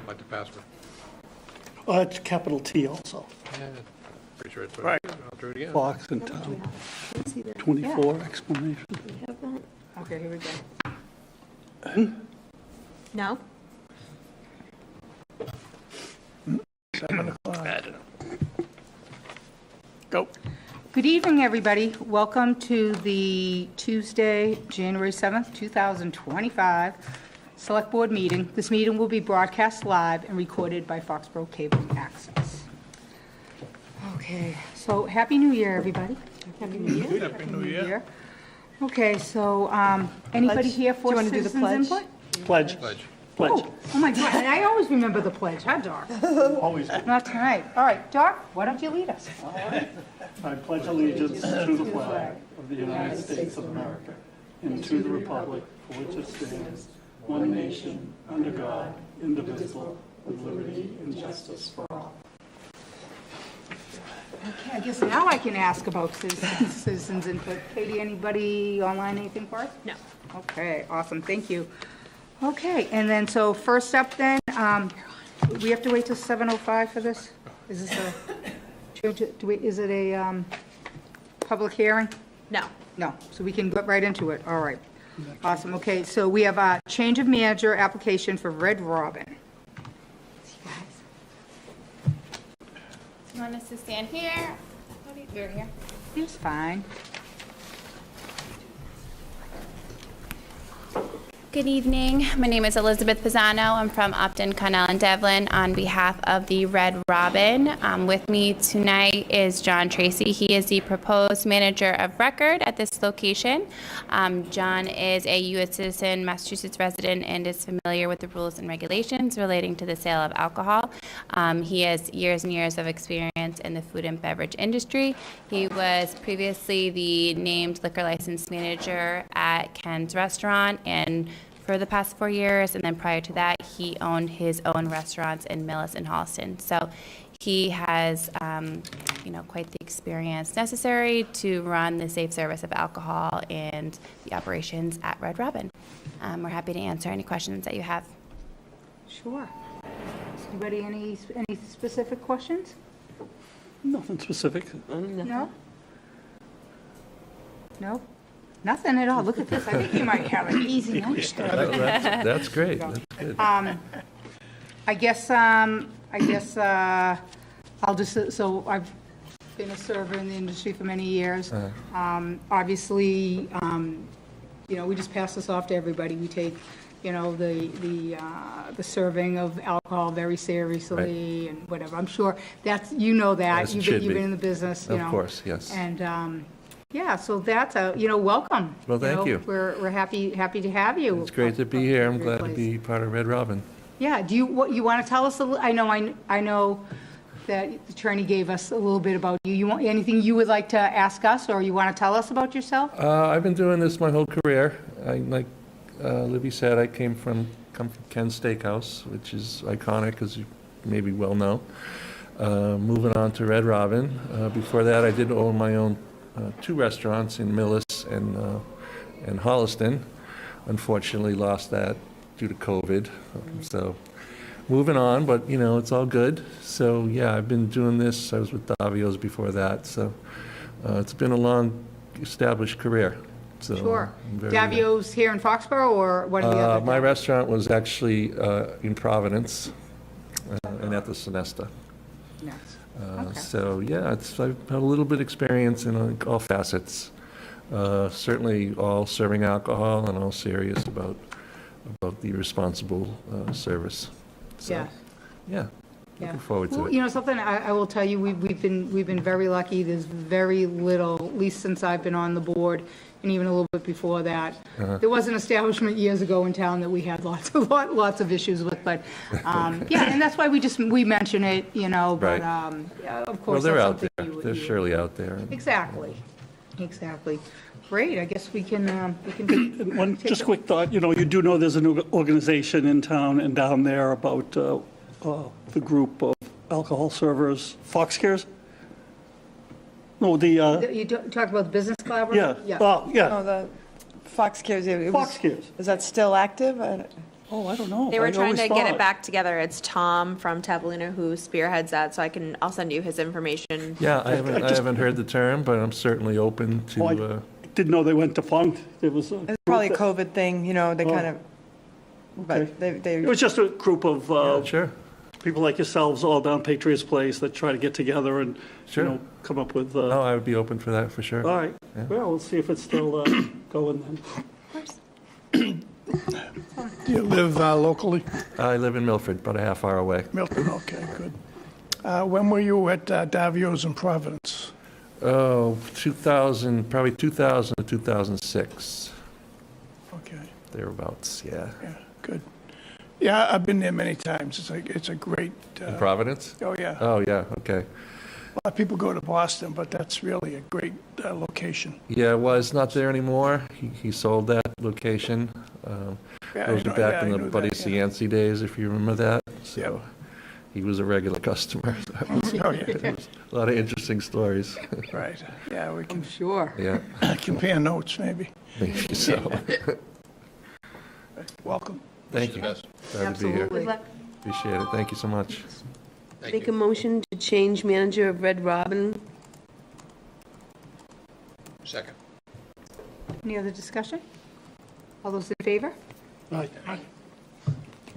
like the password. It's capital T also. Yeah, pretty sure it's Right. I'll do it again. Fox and Town. 24 explanation. Okay, here we go. No? 7 o'clock. Go. Good evening, everybody. Welcome to the Tuesday, January 7th, 2025 Select Board meeting. This meeting will be broadcast live and recorded by Foxboro Cable Access. Okay, so Happy New Year, everybody. Happy New Year. Happy New Year. Okay, so anybody here for Do you wanna do the citizens pledge? input? Pledge. Pledge. Pledge. Oh my God, and I always remember the pledge, huh, Doc? Always. Not tonight. All right, Doc, why don't you lead us? I pledge allegiance to the flag of the United States of America and to the republic for which it stands, one nation, under God, indivisible, with liberty and justice for all. Okay, I guess now I can ask about citizens input. Katie, anybody online, anything for us? No. Okay, awesome, thank you. Okay, and then, so first up then, we have to wait till 7:05 for this? Is this is it a public hearing? No. No, so we can get right into it, all right. Awesome, okay, so we have a change of manager application for Red Robin. You want us to stand here? You're here. It's fine. Good evening. My name is Elizabeth Pisano. I'm from Upton, Connell, and Devlin on behalf of the Red Robin. With me tonight is John Tracy. He is the proposed manager of record at this location. John is a U.S. citizen, Massachusetts resident, and is familiar with the rules and regulations relating to the sale of alcohol. He has years and years of experience in the food and beverage industry. He was previously the named liquor license manager at Ken's Restaurant and for the past 4 years, and then prior to that, he owned his own restaurants in Millis and Halston. So he has, quite the experience necessary to run the safe service of alcohol and the operations at Red Robin. We're happy to answer any questions that you have. Sure. Anybody, any specific questions? Nothing specific. No? No? Nothing at all. Look at this. I think you might have an easy night. That's great. That's good. I guess I'll just, so I've been a server in the industry for many years. Obviously, we just pass this off to everybody. We take, the serving of alcohol very seriously and whatever. I'm sure that's, that. As it should You've be. been in the business, Of course, yes. And, yeah, so that's welcome. Well, thank you. We're happy to have you. It's great to be here. I'm glad to Place. be part of Red Robin. Yeah, do you want to tell us a little, I know that the attorney gave us a little bit about you. You want, anything you would like to ask us, or you want to tell us about yourself? I've been doing this my whole career. Like Libby said, I come from Ken's Steakhouse, which is iconic, as you maybe well know. Moving on to Red Robin. Before that, I did own my own 2 restaurants in Millis and Holliston. Unfortunately, lost that due to COVID. So moving on, but it's all good. So yeah, I've been doing this. I was with Davio's before that. So it's been a long established career. So Sure. I'm very- Davio's here in Foxborough, or one of the other? my restaurant was actually in Providence and at the Sonesta. Yes. Okay. So yeah, I've had a little bit of experience in all facets. Certainly all serving alcohol and all serious about the responsible service. So, Yeah. Yeah. Yeah. Looking forward to Well, it. something I will tell you, we've been very lucky. There's very little, at least since I've been on the board, and even a little bit before that. There was an establishment years ago in town that we had lots of issues with, but, yeah, and that's why we mention it, but, Right. yeah, of Well, course, they're that's out something there. you would. They're surely out there. Exactly. Great, I guess we can take. One just quick thought, you do know there's an organization in town and down there about the group of alcohol servers, Fox Cares? No, You talked about the business collaborative? yeah, yeah, Oh, the Fox Cares. Fox Cares. Is that still active? Oh, I don't know. They I were trying always to get thought- it back together. It's Tom from Tavolina who spearheads that, so I'll send you his information. Yeah, I haven't heard the term, but I'm certainly open Oh, I to, didn't know they went defunct. It was, It's probably a COVID thing, you know, they kind of, okay. but they, It was just a group of sure. people like yourselves all down Patriots Place that try to get together and, Sure. come up with, No, I would be open for that, for sure. all right. Yeah. Well, we'll see if it's still going then. Of course. Do you live locally? I live in Milford, about a half hour away. Milton, okay, good. When were you at Davio's in Providence? Oh, 2000, probably 2000 to 2006, Okay, thereabouts, yeah. yeah, good. Yeah, I've been there many times. It's a great, In Providence? oh, yeah. Oh, yeah, okay. A lot of people go to Boston, but that's really a great location. Yeah, well, it's not there anymore. He sold that location. Yeah, Those I are know- back yeah, in I the knew Buddy that, yeah. Cianci days, if you remember that. So Yep. he was a regular customer. Oh, yeah, A lot of interesting stories. right. Yeah, we I'm can sure. Yeah, compare notes, maybe. maybe so. Welcome. Thank you. Glad to be here. Absolutely. Appreciate it. Thank you so much. Make a motion to change manager of Red Robin. Second. Any other discussion? All those in favor? All right.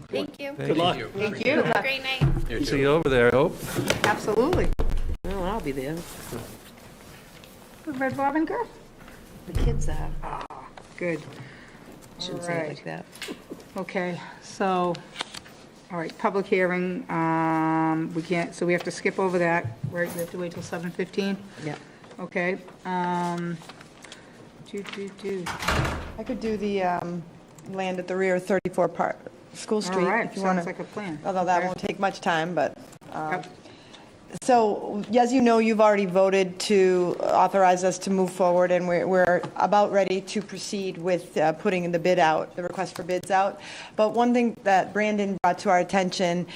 Thank you. Thank Good luck. Thank you. Have a great night. See you over there, I hope. Absolutely. Oh, I'll be there. The Red Robin girl? The kids are. Good. Shouldn't All say it right. like that. Okay, so, all right, public hearing, we can't, so we have to skip over that, right? We have to wait till 7:15? Yeah. Okay. I could do the land at the rear of 34 School All Street. right, if you wanna- sounds like a plan. Although that Okay. won't take much time, but, Yep. so, as you know, you've already voted to authorize us to move forward, and we're about ready to proceed with putting the bid out, the request for bids out. But one thing that Brandon brought to our attention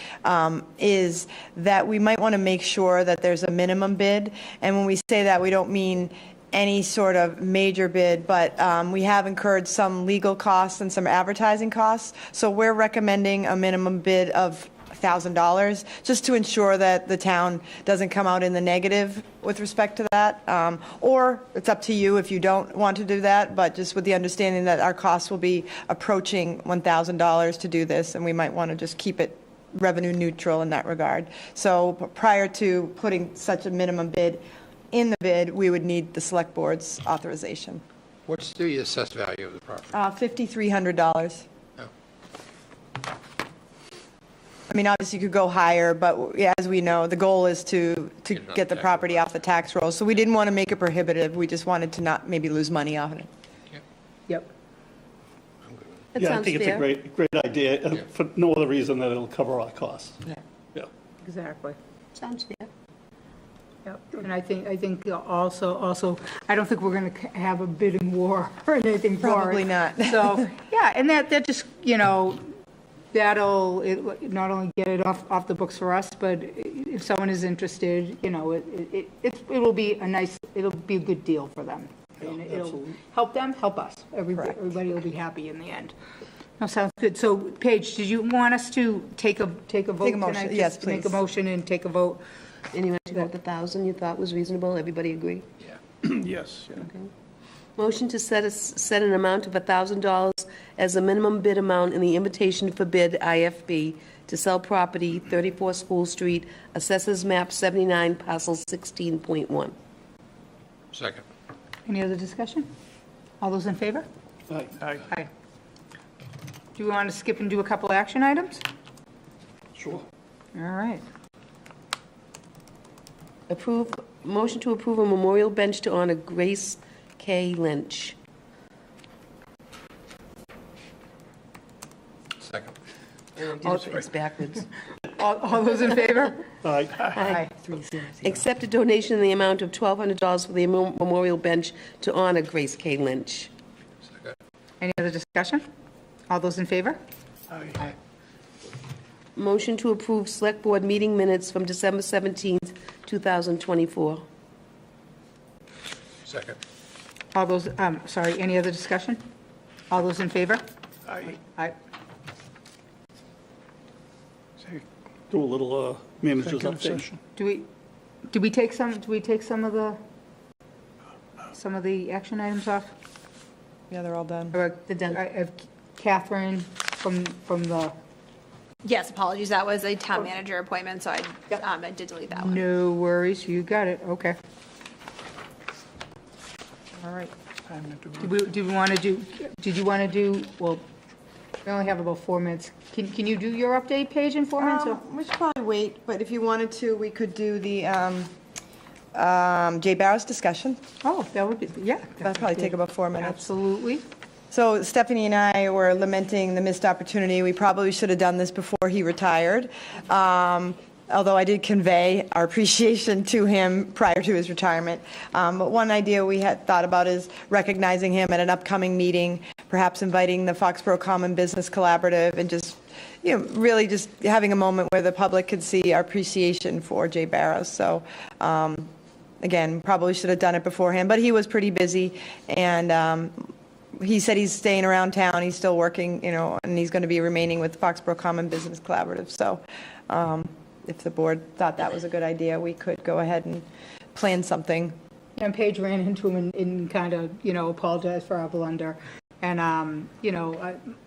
is that we might want to make sure that there's a minimum bid. And when we say that, we don't mean any sort of major bid, but we have incurred some legal costs and some advertising costs. So we're recommending a minimum bid of $1,000, just to ensure that the town doesn't come out in the negative with respect to that. Or it's up to you if you don't want to do that, but just with the understanding that our costs will be approaching $1,000 to do this, and we might want to just keep it revenue neutral in that regard. So prior to putting such a minimum bid in the bid, we would need the select board's authorization. What's the assessed value of the property? $5,300. Oh. I mean, obviously, you could go higher, but as we know, the goal is to Get it off get the the tax property off the tax roll. So we didn't want to make it prohibitive. We just wanted to not maybe lose money off it. Yep. That Yeah, I sounds think it's a fair. great idea, for no other reason than it'll cover our costs. Yeah. Yeah. Exactly. Sounds fair. Yep. And I think also, I don't think we're going to have a bidding war or anything for it. Probably not. So, yeah, and that just, that'll not only get it off the books for us, but if someone is interested, it'll be it'll be a good deal for them. And it'll absolutely. help them, help us. Correct. Everybody will be happy in the end. No, sounds good. So Paige, did you want us to take a vote Take a motion. tonight? Yes, Just Make a please. motion and take a vote? Anyone to vote the 1,000 you thought was reasonable? Everybody agree? Yes, yeah. Okay. Motion to set an amount of $1,000 as a minimum bid amount in the invitation for bid IFB to sell property 34 School Street, Assessors Map 79, Parcel 16.1. Second. Any other discussion? All those in favor? Aye. Aye. Do you want to skip and do a couple action items? Sure. All right. Motion to approve a memorial bench to honor Grace K. Lynch. Second. It's backwards. All those in favor? Aye. Aye. Accept a donation in the amount of $1,200 for the memorial bench to honor Grace K. Lynch. Second. Any other discussion? All those in favor? Aye. Motion to approve Select Board meeting minutes from December 17th, 2024. Second. All those, sorry, any other discussion? All those in favor? Aye. Aye. Do a little manager's Executive update. session. Do we take some of the action items off? Yeah, they're all done. Or They're done. I have Catherine from the, Yes, apologies, that was a town manager appointment, so I did delete that one. no worries, you got it, okay. All right. Time to do it. Did you want to do, well, we only have about 4 minutes. Can you do your update page in 4 minutes? or- We should probably wait, but if you wanted to, we could do the Jay Barrow's discussion. Oh, that would be, yeah. That'd probably take about 4 minutes. Absolutely. So Stephanie and I were lamenting the missed opportunity. We probably should have done this before he retired. Although I did convey our appreciation to him prior to his retirement. But one idea we had thought about is recognizing him at an upcoming meeting, perhaps inviting the Foxboro Common Business Collaborative, and just, really just having a moment where the public could see our appreciation for Jay Barrows. So, again, probably should have done it beforehand, but he was pretty busy, and he said he's staying around town, he's still working, and he's going to be remaining with the Foxboro Common Business Collaborative. So if the board thought that was a good idea, we could go ahead and plan something. And Paige ran into him and kind of, apologized for our blunder. And,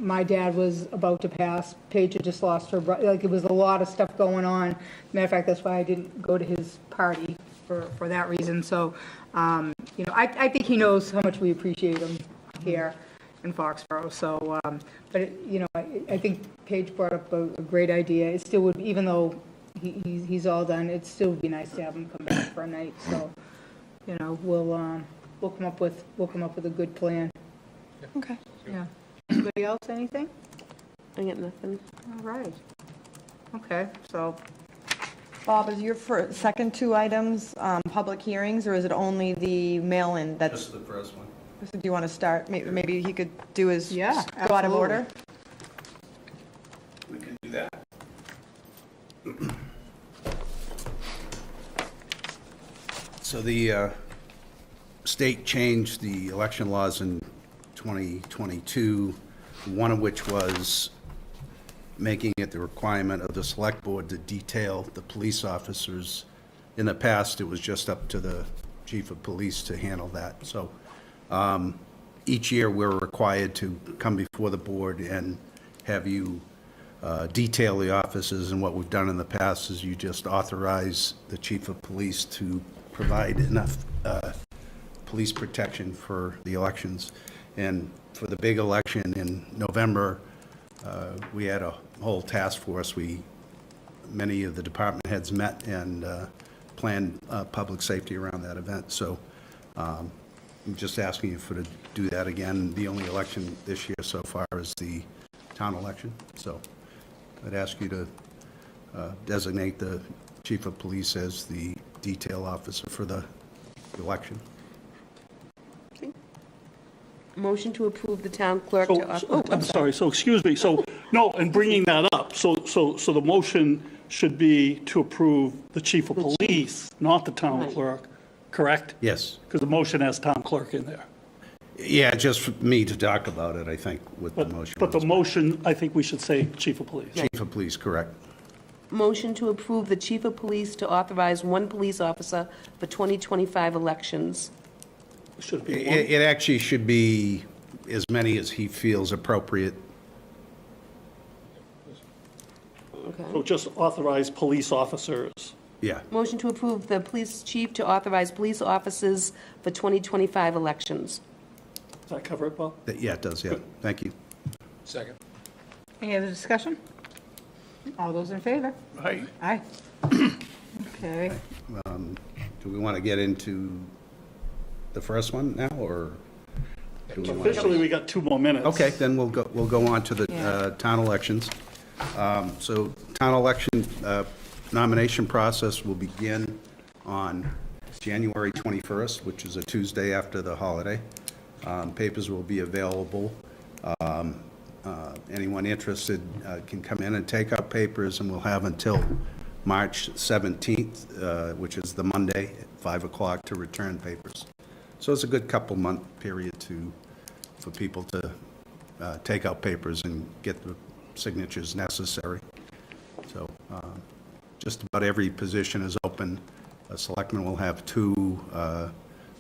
my dad was about to pass. Paige had just lost her brother. Like, it was a lot of stuff going on. Matter of fact, that's why I didn't go to his party for that reason. So, I think he knows how much we appreciate him here in Foxborough. So, but, I think Paige brought up a great idea. It still would, even though he's all done, it still would be nice to have him come back for a night. So, we'll come up with a good plan. Okay. Yeah. Anybody else, anything? I got nothing. All right. Okay, so, Bob, is your second two items public hearings, or is it only the mail-in that's? Just the first one. So do you want to start? Maybe he could do his. Yeah, Go out of order? We can do that. So the state changed the election laws in 2022, one of which was making it the requirement of the select board to detail the police officers. In the past, it was just up to the chief of police to handle that. So each year, we're required to come before the board and have you detail the officers, and what we've done in the past is you just authorize the chief of police to provide enough police protection for the elections. And for the big election in November, we had a whole task force. Many of the department heads met and planned public safety around that event. So I'm just asking you to do that again. The only election this year so far is the town election. So I'd ask you to designate the chief of police as the detail officer for the election. Motion to approve the town clerk to... I'm sorry, so excuse me, so, no, and bringing that up, so the motion should be to approve the chief of police, not the town Right. clerk, correct? Yes. Because the motion has town clerk in there. Yeah, just for me to talk about it, I think, with the motion. But the motion, I think we should say chief of police. Chief of police, correct. Motion to approve the chief of police to authorize one police officer for 2025 elections. Should it be one? It actually should be as many as he feels appropriate. So just authorize police officers. Yeah, Motion to approve the police chief to authorize police officers for 2025 elections. Does that cover it, Bob? yeah, it does, yeah. Thank you. Second. any other discussion? All those in favor? Right. Aye. Okay. Do we want to get into the first one now, or? do we wanna- Officially, we got 2 more minutes. Okay, then we'll go on to the town elections. So town election nomination process will begin on January 21st, which is a Tuesday after the holiday. Papers will be available. Anyone interested can come in and take out papers, and we'll have until March 17th, which is the Monday, at 5 o'clock to return papers. So it's a good couple-month period for people to take out papers and get the signatures necessary. So Just about every position is open. A selectman will have 2,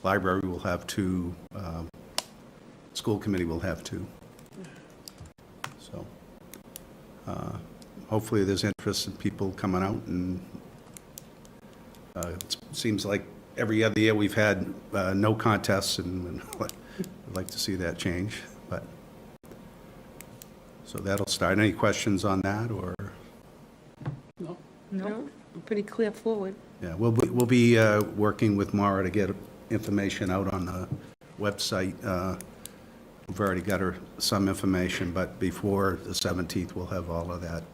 library will have 2, school committee will have 2. So hopefully there's interest in people coming out, and it seems like every other year we've had no contests, and I'd like to see that change. But so that'll start. Any questions on that, or? No, pretty clear forward. Yeah, we'll be working with Mara to get information out on the website. We've already got her some information, but before the 17th, we'll have all of that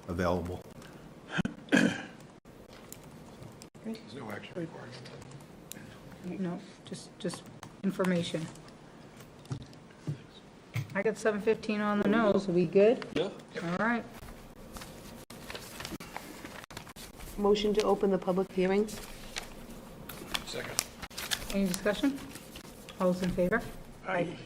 available. There's no action required. No, just information. I got 7:15 on the nose. Are we good? Yeah. All right. Motion to open the public hearing? Second. Any discussion? All those in favor? Aye.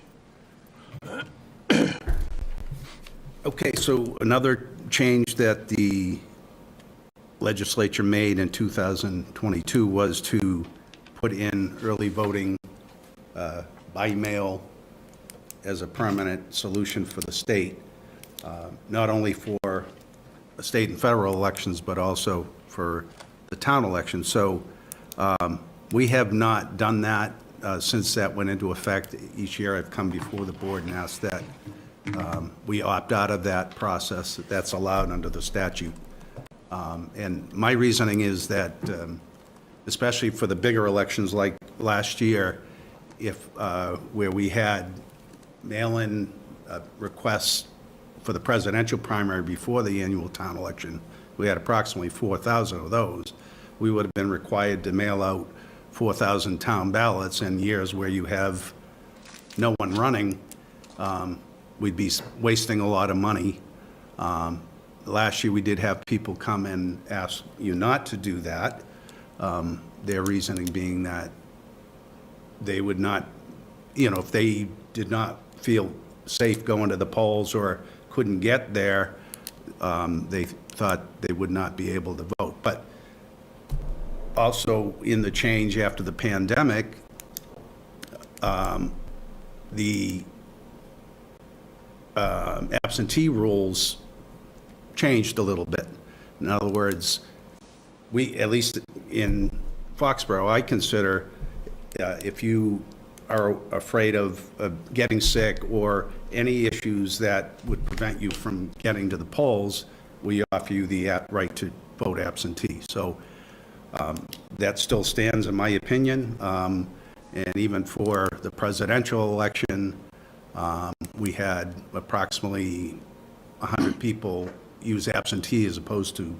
Okay, so another change that the legislature made in 2022 was to put in early voting by mail as a permanent solution for the state, not only for state and federal elections, but also for the town elections. So we have not done that since that went into effect. Each year I've come before the board and asked that we opt out of that process. That's allowed under the statute. And my reasoning is that, especially for the bigger elections like last year, where we had mail-in requests for the presidential primary before the annual town election, we had approximately 4,000 of those. We would have been required to mail out 4,000 town ballots. In years where you have no one running, we'd be wasting a lot of money. Last year, we did have people come and ask you not to do that, their reasoning being that they would not, if they did not feel safe going to the polls or couldn't get there, they thought they would not be able to vote. But also in the change after the pandemic, the absentee rules changed a little bit. In other words, we, at least in Foxborough, I consider if you are afraid of getting sick or any issues that would prevent you from getting to the polls, we offer you the right to vote absentee. So that still stands, in my opinion. And even for the presidential election, we had approximately 100 people use absentee as opposed to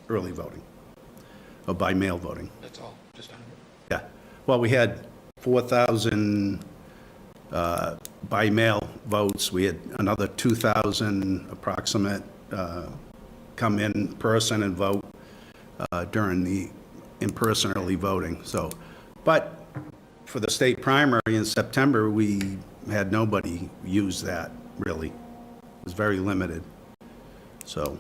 early voting, or by mail voting. That's all, just 100. Yeah. Well, we had 4,000 by mail votes. We had another 2,000 approximate come in person and vote during the in-person early voting. So, but for the state primary in September, we had nobody use that, really. It was very limited. So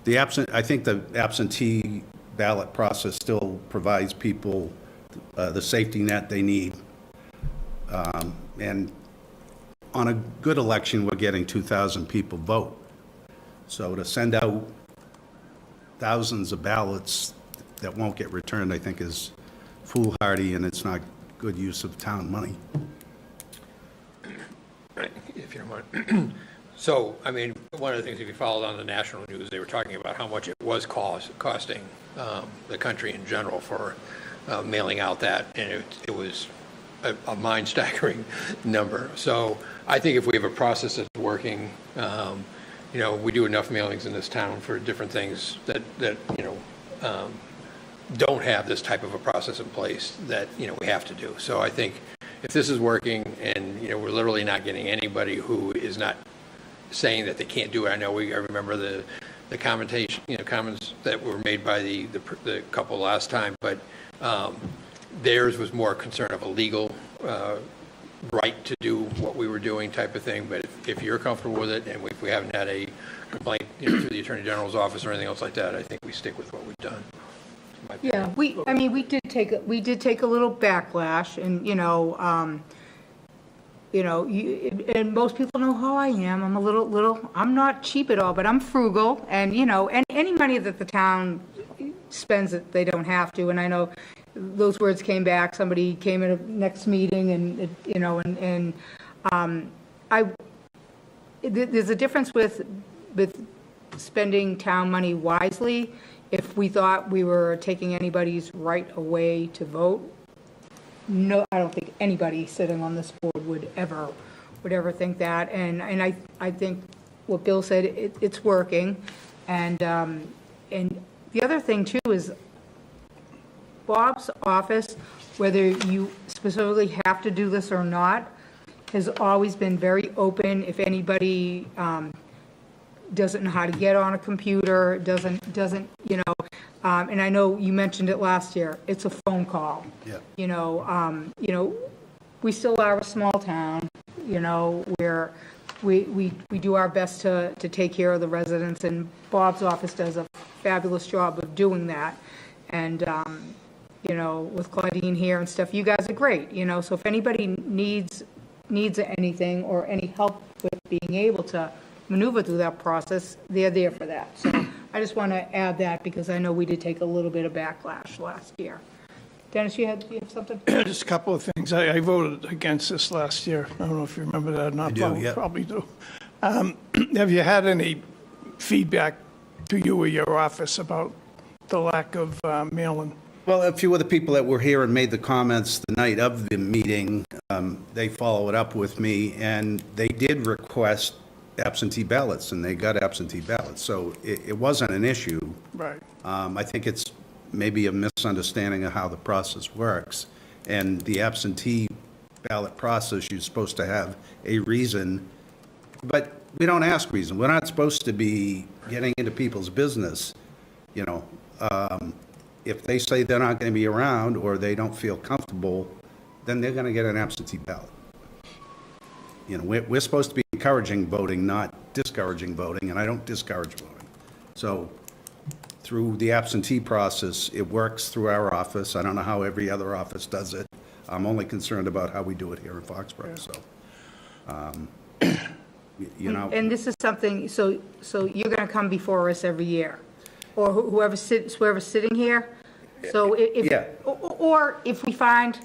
I think the absentee ballot process still provides people the safety net they need. And on a good election, we're getting 2,000 people vote. So to send out thousands of ballots that won't get returned, I think is foolhardy, and it's not good use of town money. Right, if you don't mind. So, I mean, one of the things, if you followed on the national news, they were talking about how much it was costing the country in general for mailing out that, and it was a mind-staggering number. So I think if we have a process that's working, we do enough mailings in this town for different things that don't have this type of a process in place that, we have to do. So I think if this is working and, we're literally not getting anybody who is not saying that they can't do it. I remember the comments that were made by the couple last time, but theirs was more concern of a legal right to do what we were doing type of thing. But if you're comfortable with it, and if we haven't had a complaint through the Attorney General's office or anything else like that. I think we stick with what we've done. in my opinion. Yeah, we did take a little backlash, and, and most people know how I am. I'm a little, I'm not cheap at all, but I'm frugal, and, and any money that the town spends that they don't have to, and I know those words came back, somebody came in a next meeting, and, there's a difference with spending town money wisely. If we thought we were taking anybody's right away to vote, no, I don't think anybody sitting on this board would ever think that. And I think what Bill said, it's working. And the other thing too is Bob's office, whether you specifically have to do this or not, has always been very open. If anybody doesn't know how to get on a computer, doesn't, and I know you mentioned it last year, it's a phone call. Yeah. We still are a small town, where we do our best to take care of the residents, and Bob's office does a fabulous job of doing that. And, with Claudine here and stuff, you guys are great, so if anybody needs anything or any help with being able to maneuver through that process, they're there for that. So I just want to add that because I know we did take a little bit of backlash last year. Dennis, you have something? Just a couple of things. I voted against this last year. I don't know if you remember that or not. I do, yeah. Probably do. Have you had any feedback to you or your office about the lack of mail-in? Well, a few of the people that were here and made the comments the night of the meeting, they followed up with me, and they did request absentee ballots, and they got absentee ballots. So it wasn't an issue. Right. I think it's maybe a misunderstanding of how the process works. And the absentee ballot process, you're supposed to have a reason, but we don't ask reason. We're not supposed to be getting into people's business, If they say they're not going to be around or they don't feel comfortable, then they're going to get an absentee ballot. We're supposed to be encouraging voting, not discouraging voting, and I don't discourage voting. So through the absentee process, it works through our office. I don't know how every other office does it. I'm only concerned about how we do it here in Foxborough, so. And this is something, so you're going to come before us every year, or whoever's sitting here? So Yeah. Or if we find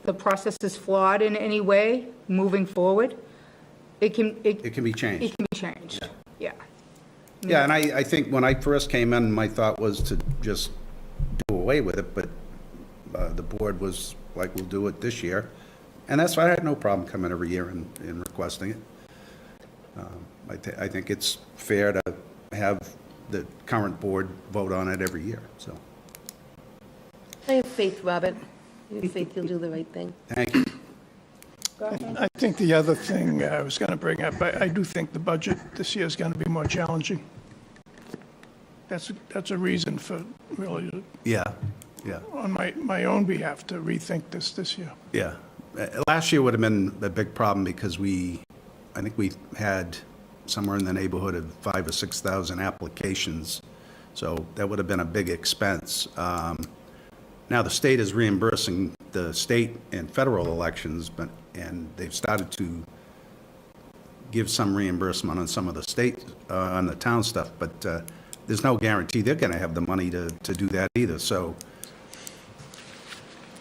the process is flawed in any way, moving forward, it can It can be changed. It can be changed, yeah. Yeah, and I think when I first came in, my thought was to just do away with it, but the board was like, we'll do it this year. And that's why I had no problem coming every year and requesting it. I think it's fair to have the current board vote on it every year, so. I have faith, Robert. I have faith you'll do the right thing. Thank you. I think the other thing I was going to bring up, I do think the budget this year is going to be more challenging. That's a reason for really, Yeah, on my own behalf, to rethink this year. yeah. Last year would have been a big problem because I think we had somewhere in the neighborhood of 5,000 or 6,000 applications. So that would have been a big expense. Now, the state is reimbursing the state and federal elections, and they've started to give some reimbursement on some of the state, on the town stuff, but there's no guarantee they're going to have the money to do that either. So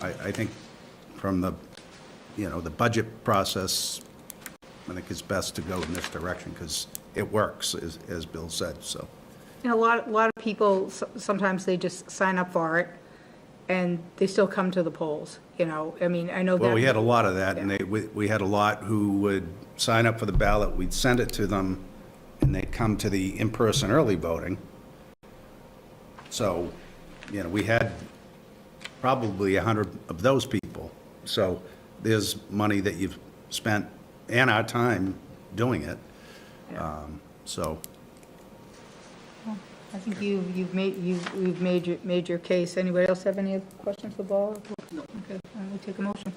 I think from the budget process, I think it's best to go in this direction because it works, as Bill said, so. A lot of people, sometimes they just sign up for it, and they still come to the polls, I mean, I know that. Well, we had a lot of that, and we had a lot who would sign up for the ballot, we'd send it to them, and they'd come to the in-person early voting. So, we had probably 100 of those people. So there's money that you've spent and our time doing it. So. I think you've made your case. Anybody else have any questions for Bob? No. Okay, we'll take a motion.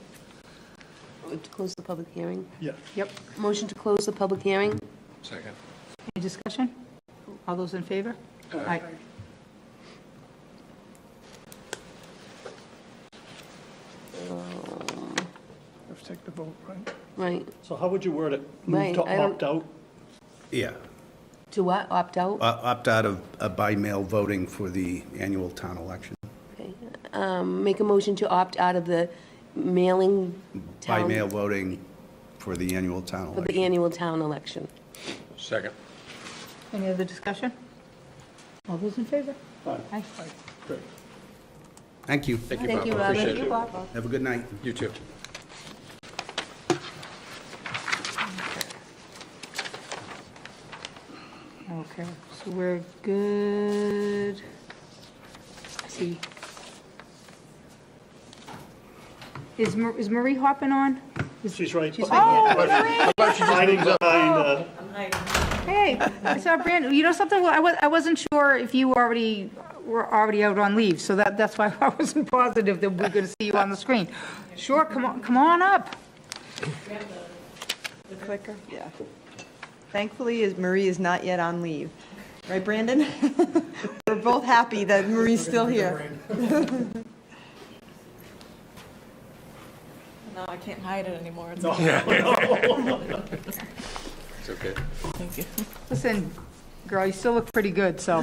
To close the public hearing? Yeah. Yep. Motion to close the public hearing? Second. Any discussion? All those in favor? Aye. Let's take the vote, right? Right. So how would you word it? Right, Move to I don't- opt out? Yeah, To what, opt out? opt out of by mail voting for the annual town election. Okay. Make a motion to opt out of the mailing By town, mail voting for the annual town for the election. annual town election. Second. Any other discussion? All those in favor? Aye. Aye. Great. Thank you. Thank you, Thank Bob. you, I Robin. appreciate it. Have a good night. You too. Okay, so we're good. I see. Is Marie hopping on? She's right. She's right here. Hiding behind, Hey, I saw Brandon, you know something, I wasn't sure if you were already out on leave, so that's why I wasn't positive that we're gonna see you on the screen. Sure, come on up. The clicker? Yeah. Thankfully, Marie is not yet on leave. Right, Brandon? We're both happy that Marie's still here. No, I can't hide it anymore. It's It's okay. Thank you. Listen, girl, you still look pretty good, so,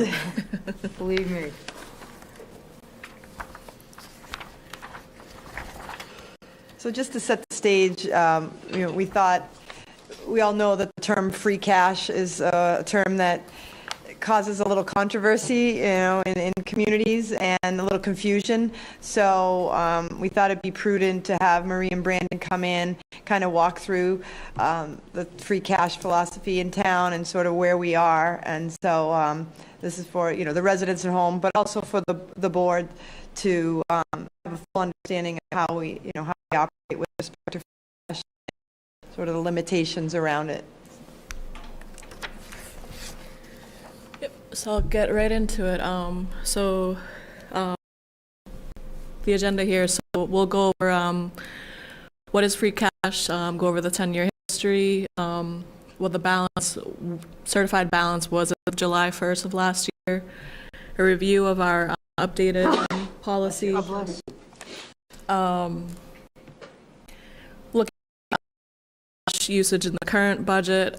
believe me. So just to set the stage, we thought, we all know that the term free cash is a term that causes a little controversy, in communities and a little confusion. So we thought it'd be prudent to have Marie and Brandon come in, kind of walk through the free cash philosophy in town and sort of where we are. And so this is for, the residents at home, but also for the board to have a full understanding of how we operate with respect to free cash, sort of the limitations around it. So I'll get right into it. The agenda here, so we'll go over what is free cash, go over the 10-year history, what the certified balance was as of July 1st of last year, a review of our updated policy, looking at cash usage in the current budget,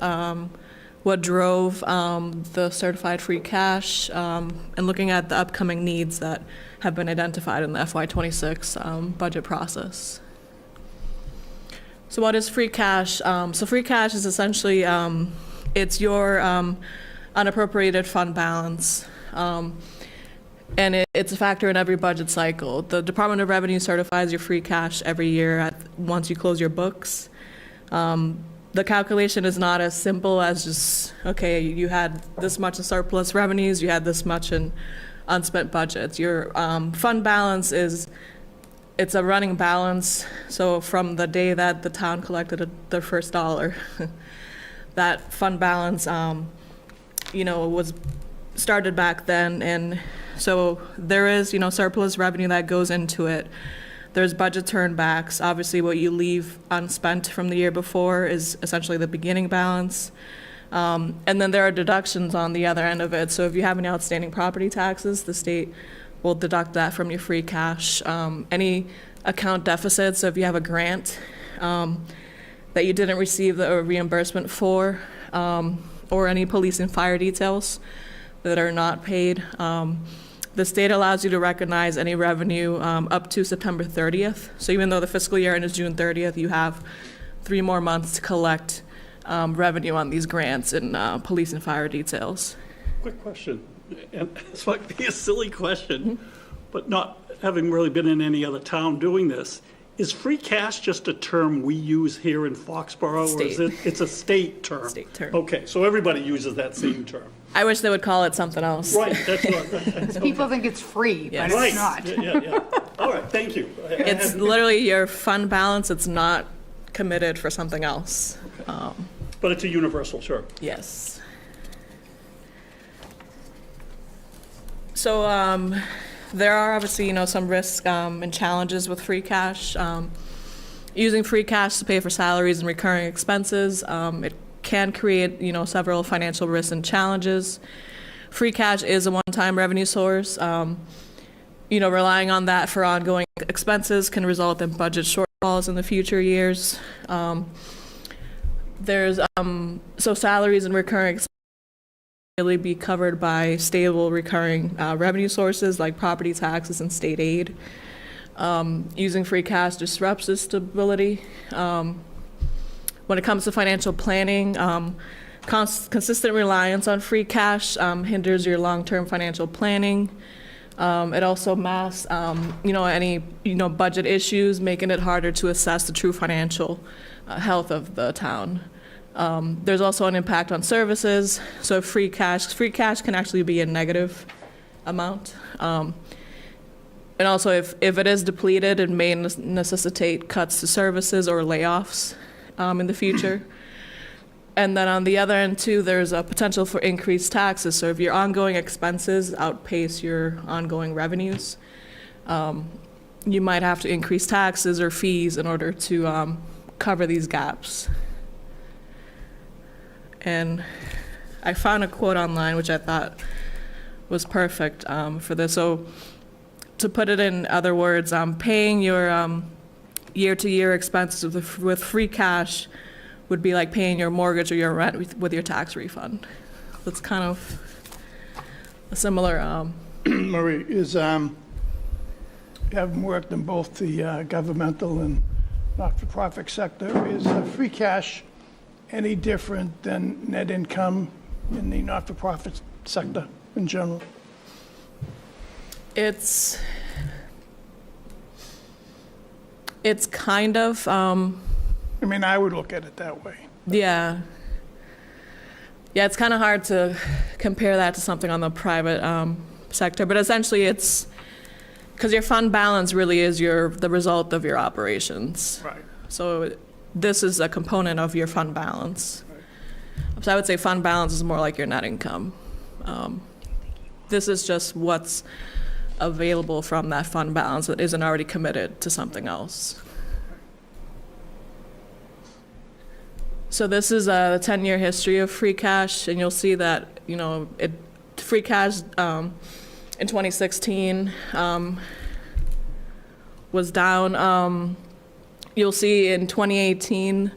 what drove the certified free cash, and looking at the upcoming needs that have been identified in the FY26 budget process. So what is free cash? So free cash is essentially, it's your unappropriated fund balance, and it's a factor in every budget cycle. The Department of Revenue certifies your free cash every year once you close your books. The calculation is not as simple as just, okay, you had this much in surplus revenues, you had this much in unspent budgets. Your fund balance it's a running balance. So from the day that the town collected their first dollar, that fund balance, was started back then. And so there is, surplus revenue that goes into it. There's budget turnbacks. Obviously, what you leave unspent from the year before is essentially the beginning balance. And then there are deductions on the other end of it. So if you have any outstanding property taxes, the state will deduct that from your free cash. Any account deficits, so if you have a grant that you didn't receive the reimbursement for, or any police and fire details that are not paid, the state allows you to recognize any revenue up to September 30th. So even though the fiscal year ends June 30th, you have 3 more months to collect revenue on these grants and police and fire details. quick question, and this might be a silly question, but not having really been in any other town doing this, is free cash just a term we use here in Foxborough? Or is State. it's a state term? State term. Okay, so everybody uses that same term. I wish they would call it something else. Right, that's what. People think it's free, but Yes. it's Right, not. yeah. All right, thank you. It's literally your fund balance. It's not committed for something else. But it's a universal, sure. Yes. So there are obviously, some risks and challenges with free cash. Using free cash to pay for salaries and recurring expenses, it can create, several financial risks and challenges. free cash is a one-time revenue source. Relying on that for ongoing expenses can result in budget shortfalls in the future years. So salaries and recurring expenses really be covered by stable recurring revenue sources like property taxes and state aid. Using free cash disrupts this stability. When it comes to financial planning, consistent reliance on free cash hinders your long-term financial planning. It also masks, any, budget issues, making it harder to assess the true financial health of the town. There's also an impact on services. So free cash can actually be a negative amount. And also, if it is depleted, it may necessitate cuts to services or layoffs in the future. And then on the other end, too, there's a potential for increased taxes. So if your ongoing expenses outpace your ongoing revenues, you might have to increase taxes or fees in order to cover these gaps. And I found a quote online, which I thought was perfect for this. So to put it in other words, paying your year-to-year expenses with free cash would be like paying your mortgage or your rent with your tax refund. That's kind of a similar. Marie, having worked in both the governmental and not-for-profit sector, is free cash any different than net income in the not-for-profit sector in general? It's kind of. I would look at it that way. Yeah, it's kind of hard to compare that to something on the private sector, but essentially it's because your fund balance really is the result of your operations. Right. So this is a component of your fund balance. Right. So I would say fund balance is more like your net income. This is just what's available from that fund balance that isn't already committed to something else. So this is a 10-year history of free cash, and you'll see that, free cash in 2016 was down. You'll see in 2018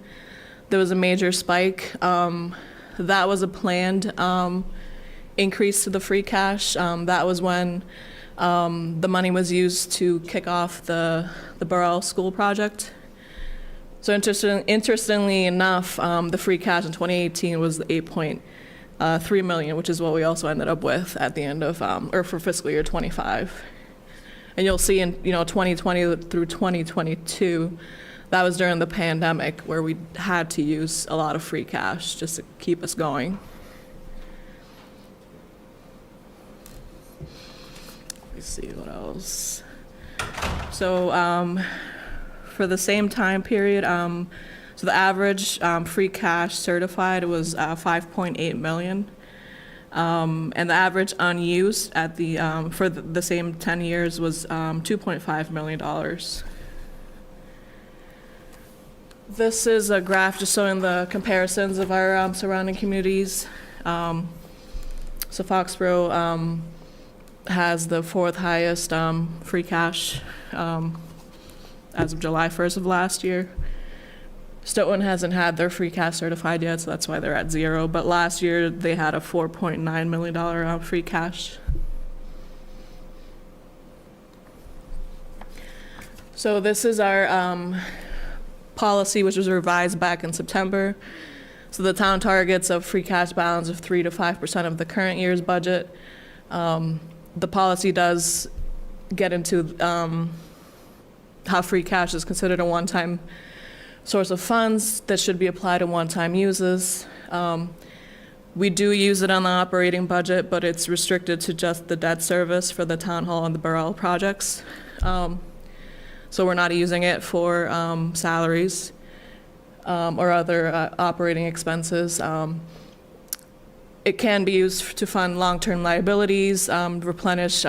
there was a major spike. That was a planned increase to the free cash. That was when the money was used to kick off the Burrell School project. So interestingly enough, the free cash in 2018 was $8.3 million, which is what we also ended up with at the end of, or for fiscal year 25. And you'll see in 2020 through 2022, that was during the pandemic where we had to use a lot of free cash just to keep us going. Let's see what else. So for the same time period, so the average free cash certified was 5.8 million. And the average unused at for the same 10 years was $2.5 million. This is a graph just showing the comparisons of our surrounding communities. So Foxborough has the fourth highest free cash as of July 1st of last year. Stoughton hasn't had their free cash certified yet, so that's why they're at 0. But last year they had a $4.9 million free cash. So this is our policy, which was revised back in September. So the town targets a free cash balance of 3 to 5% of the current year's budget. The policy does get into how free cash is considered a one-time source of funds that should be applied to one-time uses. We do use it on the operating budget, but it's restricted to just the debt service for the town hall and the Burrell projects. So we're not using it for salaries or other operating expenses. It can be used to fund long-term liabilities, replenish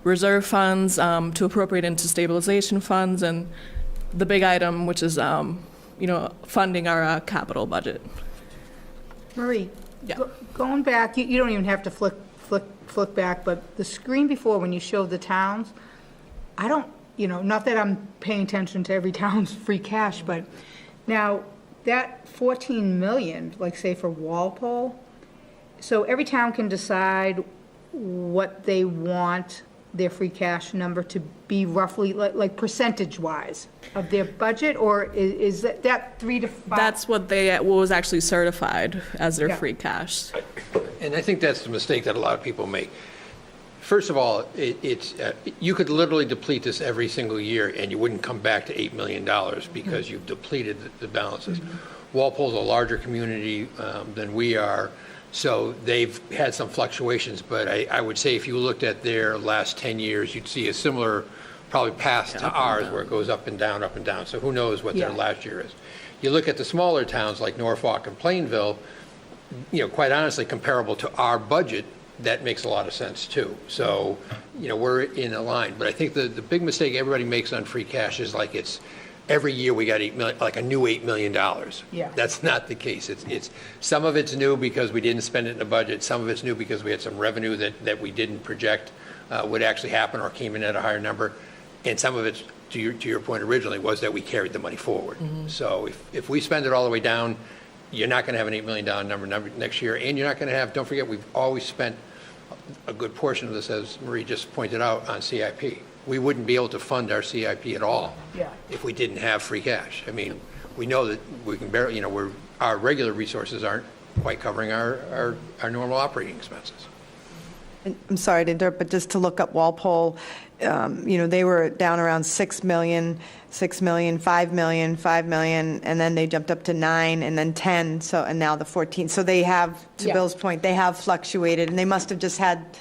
reserve funds, to appropriate into stabilization funds, and the big item, which is funding our capital budget. Marie, Yeah. Going back, you don't even have to flick back, but the screen before, when you showed the towns, I don't, not that I'm paying attention to every town's free cash, but now that 14 million, like say for Walpole, so every town can decide what they want their free cash number to be roughly, like percentage-wise of their budget, or is that 3 to 5? That's what was actually certified as their Yeah. free cash. And I think that's the mistake that a lot of people make. First of all, you could literally deplete this every single year, and you wouldn't come back to $8 million because you've depleted the balances. Walpole's a larger community than we are, so they've had some fluctuations, but I would say if you looked at their last 10 years, you'd see a similar probably path to ours, where it goes up and down, so who knows what their Yeah. last year is. You look at the smaller towns like Norfolk and Plainville, quite honestly, comparable to our budget, that makes a lot of sense too. So, we're in a line. But I think the big mistake everybody makes on free cash is like it's every year we got $8 million, like a new $8 million. Yeah. That's not the case. It's some of it's new because we didn't spend it in the budget. Some of it's new because we had some revenue that we didn't project would actually happen or came in at a higher number. And some of it's, to your point originally, was that we carried the money forward. So if we spend it all the way down, you're not going to have an $8 million number next year, and you're not going to have, don't forget, we've always spent a good portion of this, as Marie just pointed out, on CIP. We wouldn't be able to fund our CIP at all Yeah. if we didn't have free cash. I mean, we know that we can barely, our regular resources aren't quite covering our normal operating expenses. I'm sorry to interrupt, but just to look up Walpole, they were down around 6 million, 5 million, 5 million, and then they jumped up to 9 and then 10, and now the 14. So they have, to Yeah. Bill's point, they have fluctuated, and they must have just had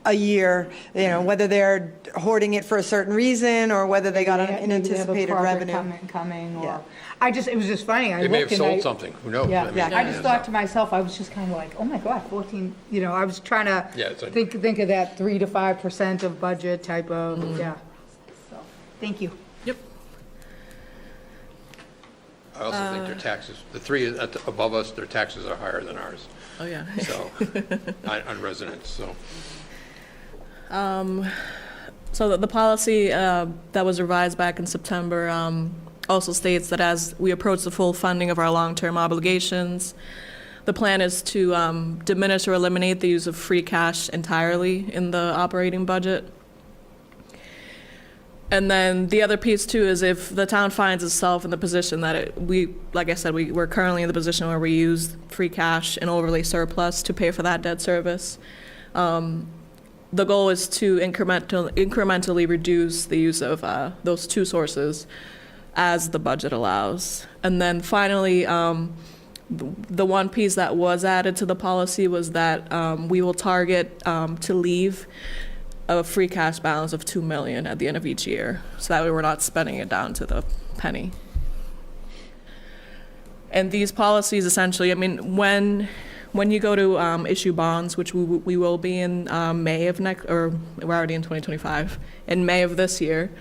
a year, whether they're hoarding it for a certain reason or whether they got an Maybe they have a unanticipated project revenue. coming, or, Yeah. it was just funny. They may have sold something, who knows? Yeah, I mean, yeah. I just thought to myself, I was just kind of like, oh my God, 14, I was trying to Yeah, it's a- think of that 3 to 5% of budget type of, yeah. So, thank you. Yep. I also think their taxes, the three above us, their taxes are higher than ours, Oh, yeah. so, on residents, so. So the policy that was revised back in September also states that as we approach the full funding of our long-term obligations, the plan is to diminish or eliminate the use of free cash entirely in the operating budget. And then the other piece too is if the town finds itself in the position that like I said, we're currently in the position where we use free cash and overlay surplus to pay for that debt service. The goal is to incrementally reduce the use of those two sources as the budget allows. And then finally, the one piece that was added to the policy was that we will target to leave a free cash balance of $2 million at the end of each year, so that way we're not spending it down to the penny. And these policies essentially, I mean, when you go to issue bonds, which we will be in May of or we're already in 2025, in May of this year,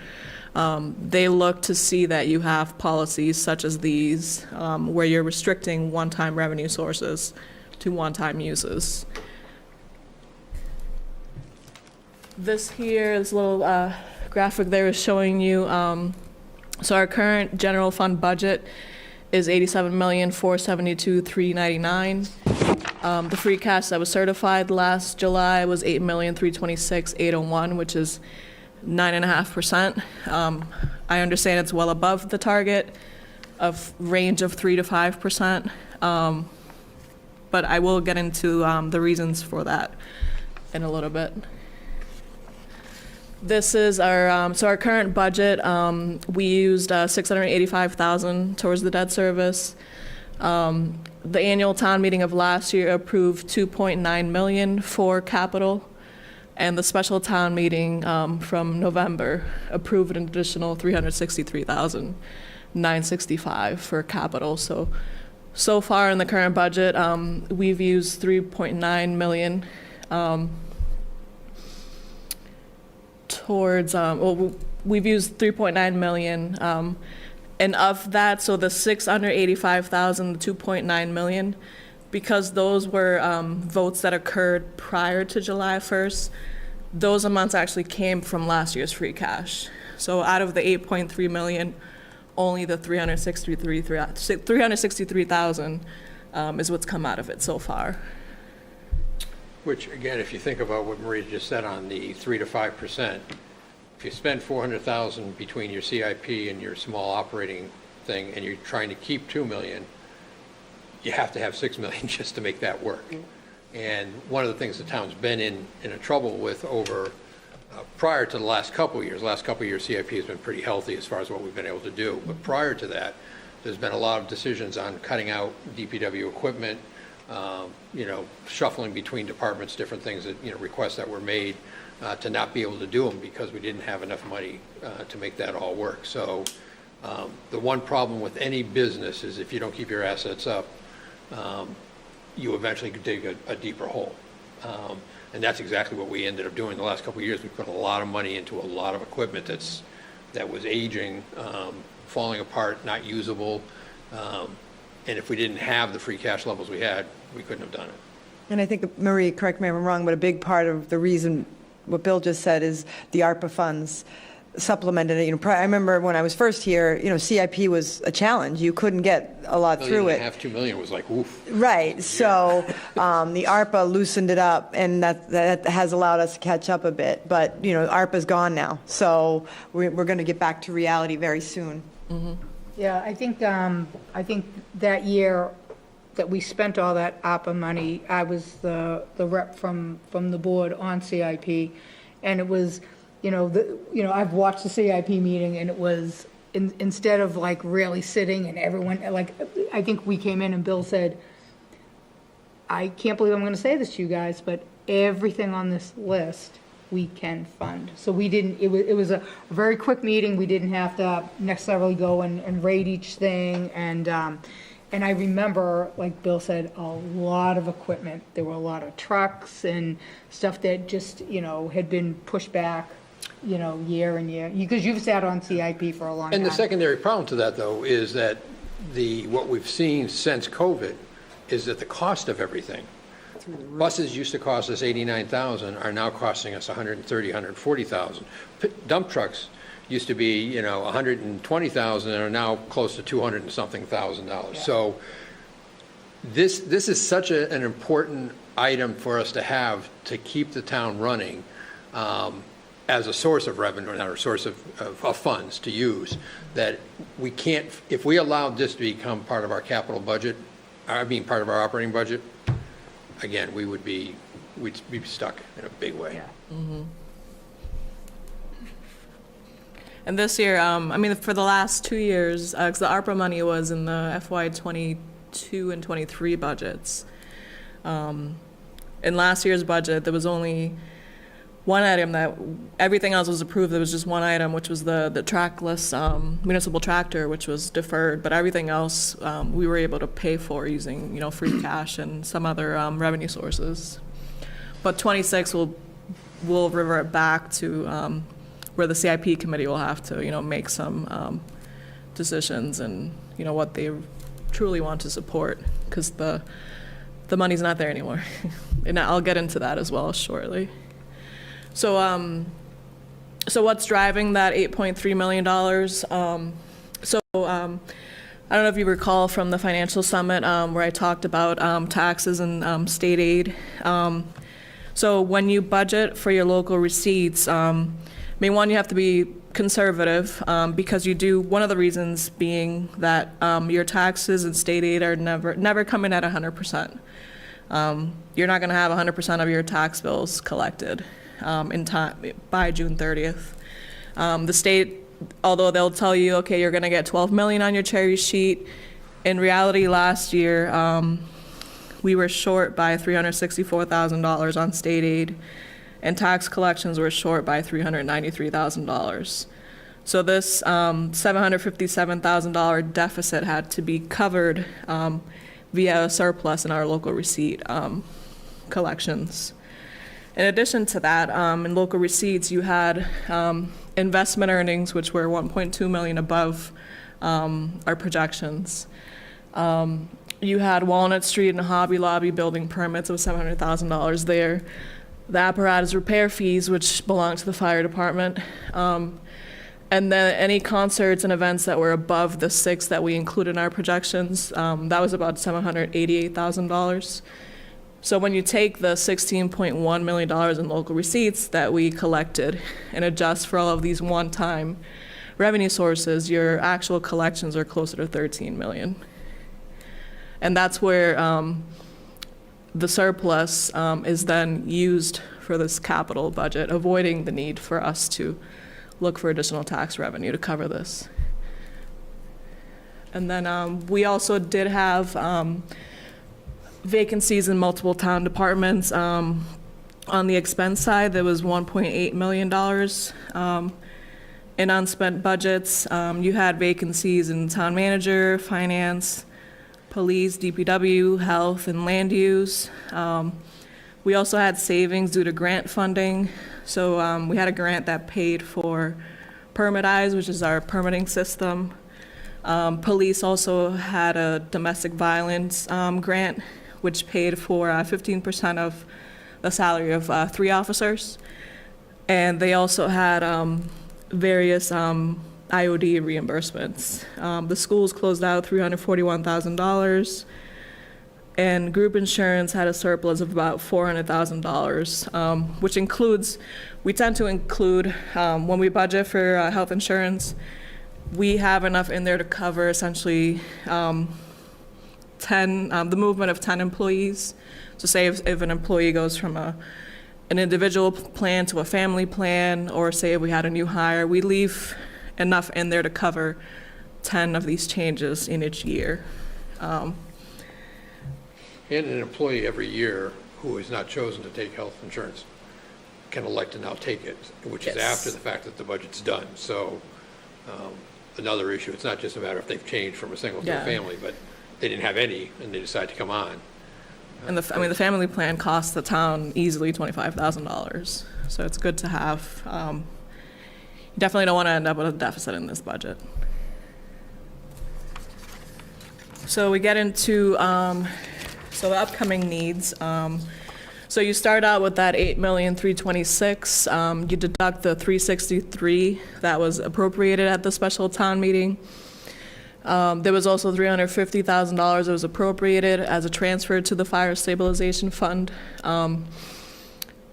they look to see that you have policies such as these, where you're restricting one-time revenue sources to one-time uses. This little graphic there is showing you, so our current general fund budget is $87,472,399. The free cash that was certified last July was $8,326,801, which is 9.5%. I understand it's well above the target of range of 3 to 5%, but I will get into the reasons for that in a little bit. This is our current budget. We used $685,000 towards the debt service. The annual town meeting of last year approved $2.9 million for capital, and the special town meeting from November approved an additional $363,965 for capital. So far in the current budget, we've used $3.9 million. Towards, we've used $3.9 million, and of that, so the $685,000, the $2.9 million, because those were votes that occurred prior to July 1st, those amounts actually came from last year's free cash. So out of the 8.3 million, only the 363,000 is what's come out of it so far. Which, again, if you think about what Maria just said on the 3 to 5%, if you spend 400,000 between your CIP and your small operating thing, and you're trying to keep 2 million, you have to have 6 million just to make that work. And one of the things the town's been in a trouble with over, prior to the last couple of years CIP has been pretty healthy as far as what we've been able to do. But prior to that, there's been a lot of decisions on cutting out DPW equipment, shuffling between departments, different things that, requests that were made to not be able to do them because we didn't have enough money to make that all work. So the one problem with any business is if you don't keep your assets up, you eventually could dig a deeper hole. And that's exactly what we ended up doing the last couple of years. We put a lot of money into a lot of equipment that was aging, falling apart, not usable. And if we didn't have the free cash levels we had, we couldn't have done it. And I think, Marie, correct me if I'm wrong, but a big part of the reason what Bill just said is the ARPA funds supplemented it. I remember when I was first here, CIP was a challenge. You couldn't get a lot through it. $1.5 $2 million was like, oof. Right. So the ARPA loosened it up, and that has allowed us to catch up a bit. But, ARPA's gone now. So we're going to get back to reality very soon. Mm-hmm. Yeah, I think that year that we spent all that ARPA money, I was the rep from the board on CIP, and it was, I've watched the CIP meeting, and it was instead of like really sitting and everyone, like, I think we came in and Bill said, I can't believe I'm going to say this to you guys, but everything on this list we can fund. So we didn't, it was a very quick meeting. We didn't have to necessarily go and rate each thing. And I remember, like Bill said, a lot of equipment. There were a lot of trucks and stuff that just, had been pushed back, year and year. Because you've sat on CIP for a long time. And the secondary problem to that, though, is that what we've seen since COVID is that the cost of everything, buses used to cost us $89,000, are now costing us $130,000, $140,000. Dump trucks used to be, $120,000 and are now close to $200 and something thousand. Yeah. So this is such an important item for us to have to keep the town running as a source of revenue, not a source of funds to use, that we can't, if we allowed this to become part of our capital budget, part of our operating budget, again, we'd be stuck in a big way. Yeah. Mm-hmm. And this year, for the last 2 years, because the ARPA money was in the FY 22 and 23 budgets. In last year's budget, there was only one item that, everything else was approved. There was just one item, which was the trackless municipal tractor, which was deferred. But everything else we were able to pay for using, free cash and some other revenue sources. But 26 will revert back to where the CIP committee will have to, make some decisions and, what they truly want to support, because the money's not there anymore. And I'll get into that as well shortly. So what's driving that $8.3 million? I don't know if you recall from the financial summit where I talked about taxes and state aid. So when you budget for your local receipts, one, you have to be conservative because one of the reasons being that your taxes and state aid are never come in at 100%. You're not going to have 100% of your tax bills collected in time by June 30th. The state, although they'll tell you, okay, you're going to get 12 million on your cherry sheet, in reality last year we were short by $364,000 on state aid, and tax collections were short by $393,000. So this $757,000 deficit had to be covered via a surplus in our local receipt collections. In addition to that, in local receipts, you had investment earnings, which were $1.2 million above our projections. You had Walnut Street and Hobby Lobby building permits of $700,000 there. The apparatus repair fees, which belong to the fire department. And then any concerts and events that were above the 6 that we included in our projections, that was about $788,000. So when you take the $16.1 million in local receipts that we collected and adjust for all of these one-time revenue sources, your actual collections are closer to $13 million. And that's where the surplus is then used for this capital budget, avoiding the need for us to look for additional tax revenue to cover this. And then we also did have vacancies in multiple town departments. On the expense side, there was $1.8 million in unspent budgets. You had vacancies in town manager, finance, police, DPW, health, and land use. We also had savings due to grant funding. So we had a grant that paid for Permitize, which is our permitting system. Police also had a domestic violence grant, which paid for 15% of the salary of 3 officers. And they also had various IOD reimbursements. The schools closed out $341,000, and group insurance had a surplus of about $400,000, which includes, we tend to include, when we budget for health insurance, we have enough in there to cover essentially the movement of 10 employees. So say if an employee goes from an individual plan to a family plan, or say if we had a new hire, we leave enough in there to cover 10 of these changes in each year. And an employee every year who has not chosen to take health insurance can elect to now take it, which is after the fact that the budget's done. So another issue, it's not just a matter if they've changed from a single to a family, but they didn't have any and they decide to come on. And the family plan costs the town easily $25,000. So it's good to have. You definitely don't want to end up with a deficit in this budget. So we get into so the upcoming needs. So you start out with that $8,326,000. You deduct the $363,000 that was appropriated at the special town meeting. There was also $350,000 that was appropriated as a transfer to the fire stabilization fund.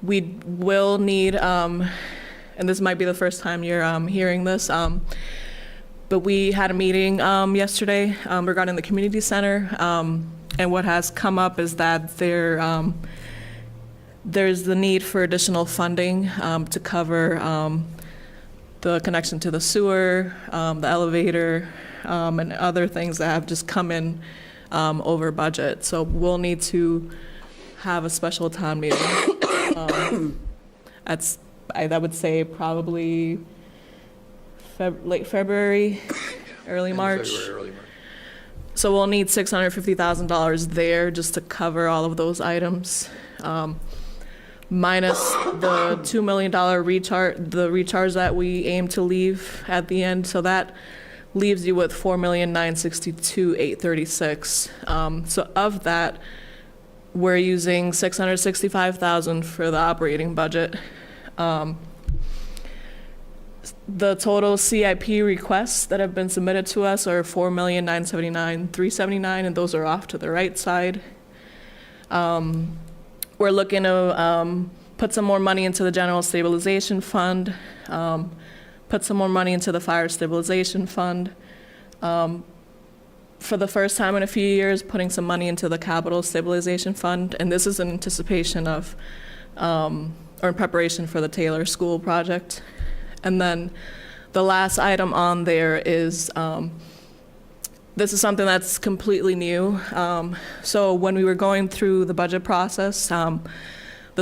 We will need, and this might be the first time you're hearing this, but we had a meeting yesterday regarding the community center, and what has come up is that there's the need for additional funding to cover the connection to the sewer, the elevator, and other things that have just come in over budget. So we'll need to have a special town meeting. I would say probably late February, early March. So we'll need $650,000 there just to cover all of those items. Minus the $2 million recharge that we aim to leave at the end. So that leaves you with $4,962,836. So of that, we're using $665,000 for the operating budget. The total CIP requests that have been submitted to us are $4,979,379, and those are off to the right side. We're looking to put some more money into the general stabilization fund, put some more money into the fire stabilization fund. For the first time in a few years, putting some money into the capital stabilization fund, and this is in anticipation of, or in preparation for the Taylor School project. And then the last item on there is, this is something that's completely new. So when we were going through the budget process, the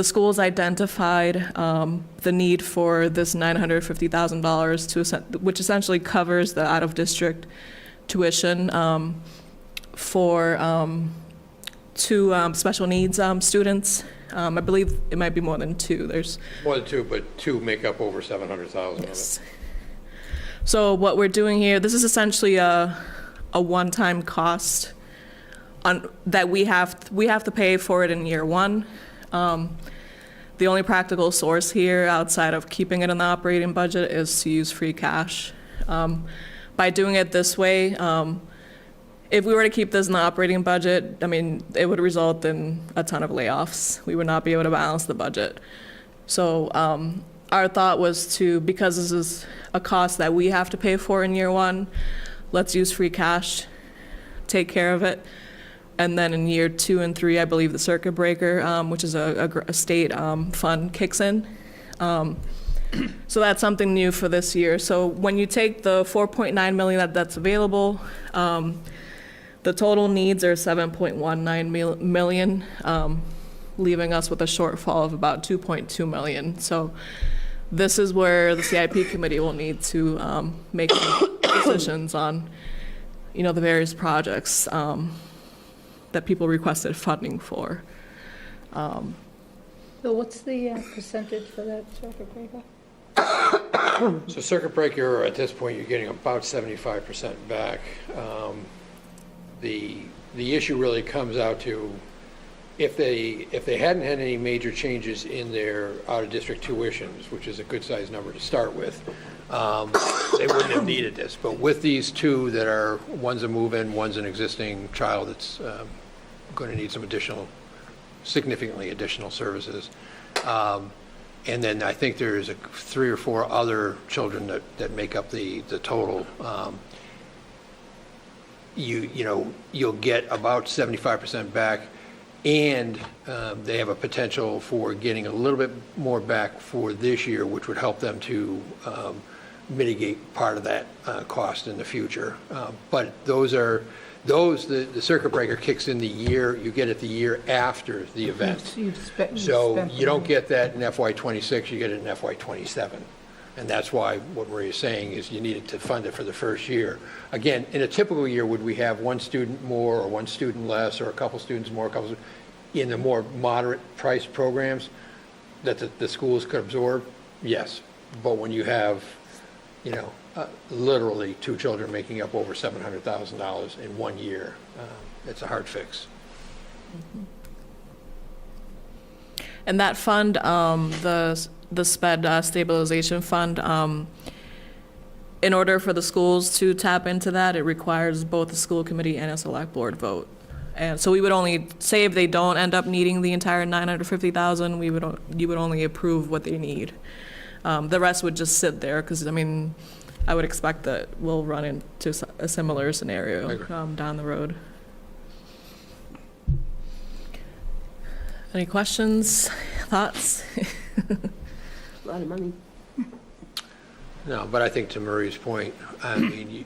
schools identified the need for this $950,000 which essentially covers the out-of-district tuition for 2 special needs students. I believe it might be more than 2. There's more than 2, but 2 make up over 700,000 yes. of it. So what we're doing here, this is essentially a one-time cost that we have to pay for it in year one. The only practical source here outside of keeping it in the operating budget is to use free cash. By doing it this way, if we were to keep this in the operating budget, I mean, it would result in a ton of layoffs. We would not be able to balance the budget. So our thought was to, because this is a cost that we have to pay for in year one, let's use free cash, take care of it. And then in year 2 and 3, I believe the circuit breaker, which is a state fund, kicks in. So that's something new for this year. So when you take the 4.9 million that's available, the total needs are 7.19 million, leaving us with a shortfall of about 2.2 million. So this is where the CIP committee will need to make decisions on, the various projects that people requested funding for. So what's the percentage for that circuit breaker? So circuit breaker, at this point, you're getting about 75% back. The issue really comes out to if they hadn't had any major changes in their out-of-district tuitions, which is a good-sized number to start with, they wouldn't have needed this. But with these two that are, one's a move-in, one's an existing child that's going to need some significantly additional services. And then I think there's 3 or 4 other children that make up the total. You'll get about 75% back, and they have a potential for getting a little bit more back for this year, which would help them to mitigate part of that cost in the future. But the circuit breaker kicks in the year, you get it the year after the event. So you don't get that in FY26, you get it in FY27. And that's why what Maria's saying is you needed to fund it for the first year. Again, in a typical year, would we have one student more or one student less or a couple students more, in the more moderate price programs that the schools could absorb? Yes. But when you have, literally 2 children making up over $700,000 in 1 year, it's a hard fix. And that fund, the SPED stabilization fund, in order for the schools to tap into that, it requires both the school committee and a select board vote. And so we would only say if they don't end up needing the entire $950,000, you would only approve what they need. The rest would just sit there because I would expect that we'll run into a similar scenario down the road. Any questions, thoughts? A lot of money. No, but I think to Marie's point,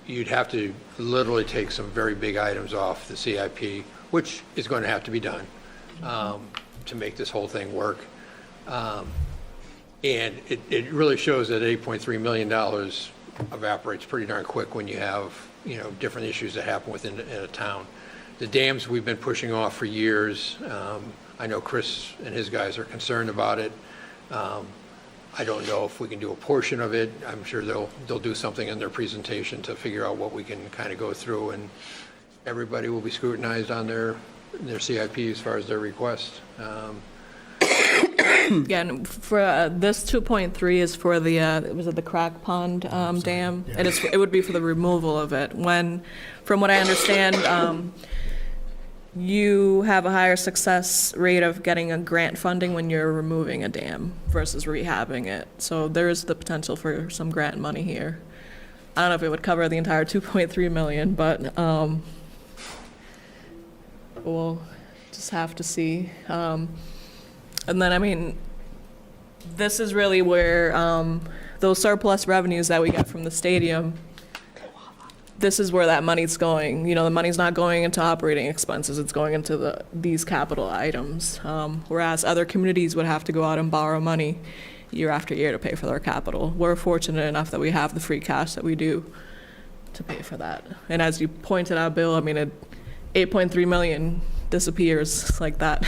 you'd have to literally take some very big items off the CIP, which is going to have to be done to make this whole thing work. And it really shows that $8.3 million evaporates pretty darn quick when you have, different issues that happen within a town. The dams we've been pushing off for years. I know Chris and his guys are concerned about it. I don't know if we can do a portion of it. I'm sure they'll do something in their presentation to figure out what we can kind of go through, and everybody will be scrutinized on their CIP as far as their request. Again, for this 2.3 is for the was it the Crack Pond dam, and it would be for the removal of it. When, from what I understand, you have a higher success rate of getting a grant funding when you're removing a dam versus rehabbing it. So there is the potential for some grant money here. I don't know if it would cover the entire 2.3 million, but we'll just have to see. And then, this is really where those surplus revenues that we get from the stadium, this is where that money's going. The money's not going into operating expenses, it's going into these capital items. Whereas other communities would have to go out and borrow money year after year to pay for their capital. We're fortunate enough that we have the free cash that we do to pay for that. And as you pointed out, Bill, 8.3 million disappears like that.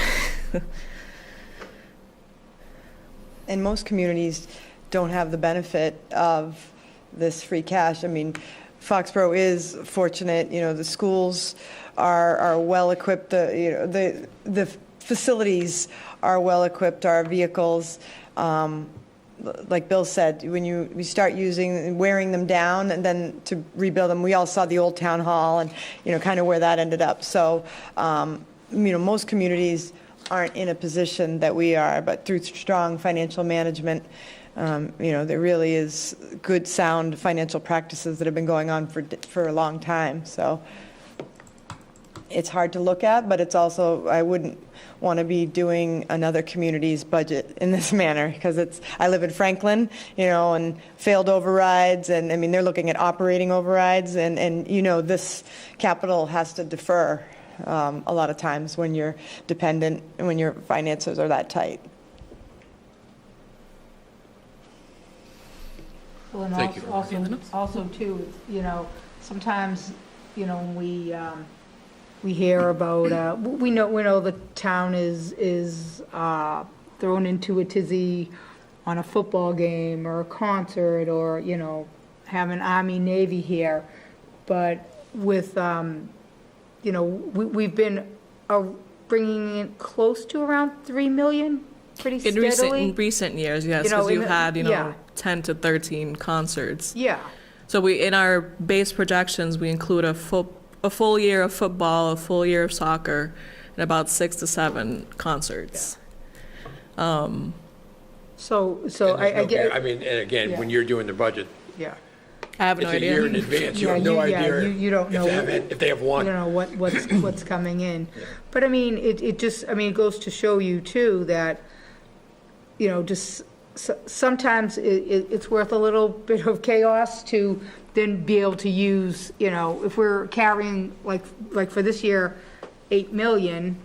And most communities don't have the benefit of this free cash. Foxborough is fortunate, the schools are well-equipped, the facilities are well-equipped, our vehicles, like Bill said, when we start wearing them down and then to rebuild them, we all saw the old town hall and, kind of where that ended up. So, most communities aren't in a position that we are, but through strong financial management, there really is good, sound financial practices that have been going on for a long time. So it's hard to look at, but it's also, I wouldn't want to be doing another community's budget in this manner, because I live in Franklin, and failed overrides, and they're looking at operating overrides, and this capital has to defer a lot of times when you're dependent and when your finances are that tight. Well, and Thank you. also too, sometimes, when we hear about, we know the town is thrown into a tizzy on a football game or a concert, or, having Army, Navy here. But with, we've been bringing in close to around 3 million pretty steadily. In recent years, yes, You know, because in you've the- had, yeah. 10 to 13 concerts. Yeah, So in our base projections, we include a full year of football, a full year of soccer, and about 6 to 7 concerts. so And I get it. and again, Yeah. when you're doing the budget, Yeah. I have no it's a year in idea. advance. You Yeah, have no you- yeah, idea you don't know if they have one. You don't know what's coming in. But it just, it goes to show you too that, just sometimes it's worth a little bit of chaos to then be able to use, if we're carrying, like for this year, 8 million,